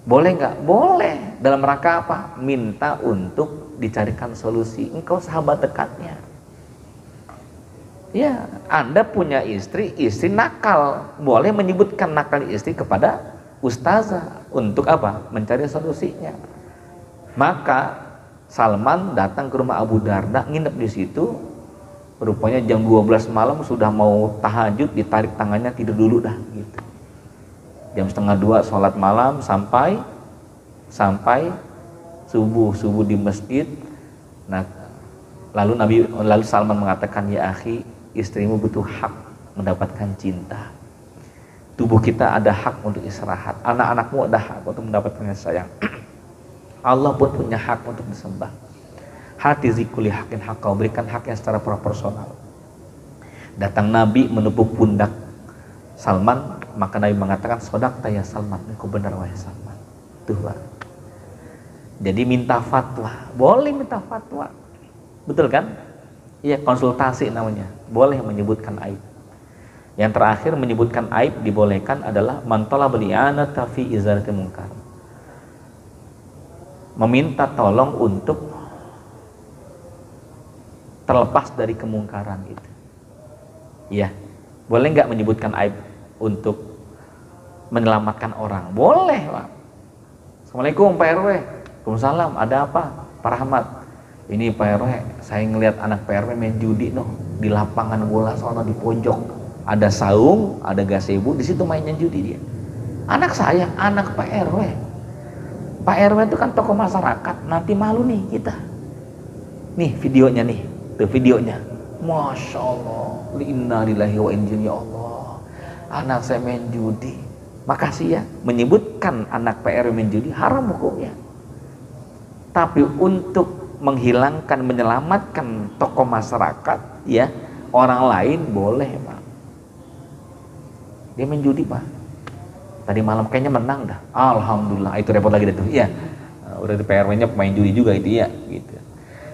Boleh nggak? Boleh. Dalam rangka apa? Minta untuk dicarikan solusi. Engkau sahabat dekatnya. Ya, Anda punya istri nakal. Boleh menyebutkan nakal istri kepada ustazah. Untuk apa? Mencari solusinya. Maka Salman datang ke rumah Abu Darda, nginep di situ. Rupanya jam 12 malam sudah mau tahajud, ditarik tangannya, tidur dulu dah gitu. Jam 1:30 sholat malam sampai subuh di masjid. Nah, lalu Salman mengatakan, ya akhi, istrimu butuh hak mendapatkan cinta. Tubuh kita ada hak untuk istirahat. Anak-anakmu ada hak untuk mendapatkan kasih sayang. Allah pun punya hak untuk disembah. Hati zikuli hakin hak, kau berikan haknya secara proporsional. Datang Nabi menepuk pundak Salman, maka Nabi mengatakan, sodaqta ya Salman, engkau benar wahai Salman. Tuh, Pak. Jadi minta fatwa, boleh minta fatwa. Betul kan? Iya, konsultasi namanya. Boleh menyebutkan aib. Yang terakhir menyebutkan aib dibolehkan adalah man talaba li'anata fi izalati munkar. Meminta tolong untuk terlepas dari kemungkaran itu. Iya. Boleh nggak menyebutkan aib untuk menyelamatkan orang? Boleh, Pak. Assalamualaikum Pak RW. Waalaikumsalam, ada apa? Pak Rahmat. Ini Pak RW, saya ngelihat anak Pak RW main judi di lapangan bola sono di pojok. Ada saung, ada gazebo, di situ mainnya judi dia. Anak saya, anak Pak RW. Pak RW itu kan tokoh masyarakat, nanti malu nih kita. Nih videonya nih, tuh videonya. Masya Allah, inna lillahi wa inna ilaihi, ya Allah. Anak saya main judi. Makasih ya, menyebutkan anak Pak RW main judi haram hukumnya. Tapi untuk menghilangkan, menyelamatkan tokoh masyarakat, ya orang lain boleh, Pak. Dia main judi, Pak. Tadi malam kayaknya menang dah. Alhamdulillah, itu repot lagi deh tuh. Iya. Udah di PRW-nya pemain judi juga itu ya, gitu.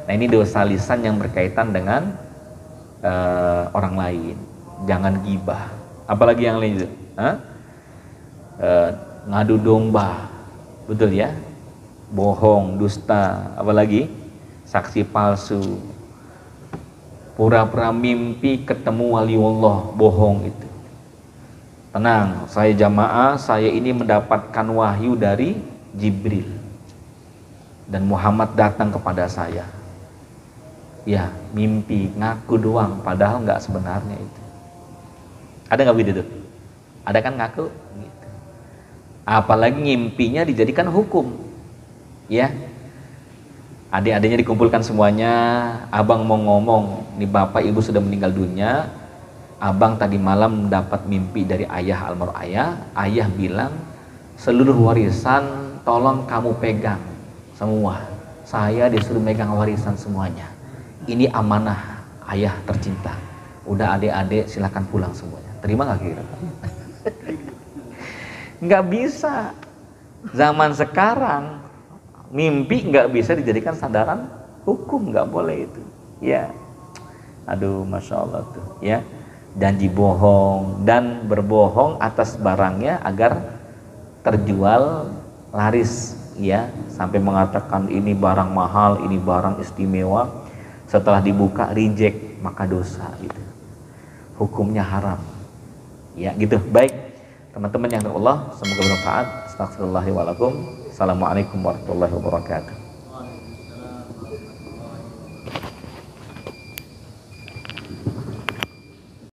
Nah, ini dosa lisan yang berkaitan dengan orang lain. Jangan gibah. Apalagi yang lain itu? Ngadu domba. Betul ya? Bohong, dusta, apalagi saksi palsu, pura-pura mimpi ketemu waliullah, bohong itu. Tenang, saya jamaah, saya ini mendapatkan wahyu dari Jibril dan Muhammad datang kepada saya. Ya, mimpi, ngaku doang, padahal nggak sebenarnya itu. Ada nggak begitu tuh? Ada kan ngaku? Gitu. Apalagi ngimpinya dijadikan hukum. Ya, adik-adiknya dikumpulkan semuanya. Abang mau ngomong, nih bapak ibu sudah meninggal dunia. Abang tadi malam mendapat mimpi dari ayah, almarhum ayah. Ayah bilang, seluruh warisan tolong kamu pegang semua. Saya disuruh megang warisan semuanya. Ini amanah ayah tercinta. Udah adik-adik silahkan pulang semuanya. Terima nggak kira? Nggak bisa. Zaman sekarang mimpi nggak bisa dijadikan sandaran hukum, nggak boleh itu. Ya, aduh, masya Allah tuh. Ya, janji bohong dan berbohong atas barangnya agar terjual laris. Ya, sampai mengatakan ini barang mahal, ini barang istimewa. Setelah dibuka reject, maka dosa gitu. Hukumnya haram. Ya, gitu. Baik, teman-teman yang Allah, semoga bermanfaat. Astagfirullahaladzim. Assalamualaikum warahmatullahi wabarakatuh.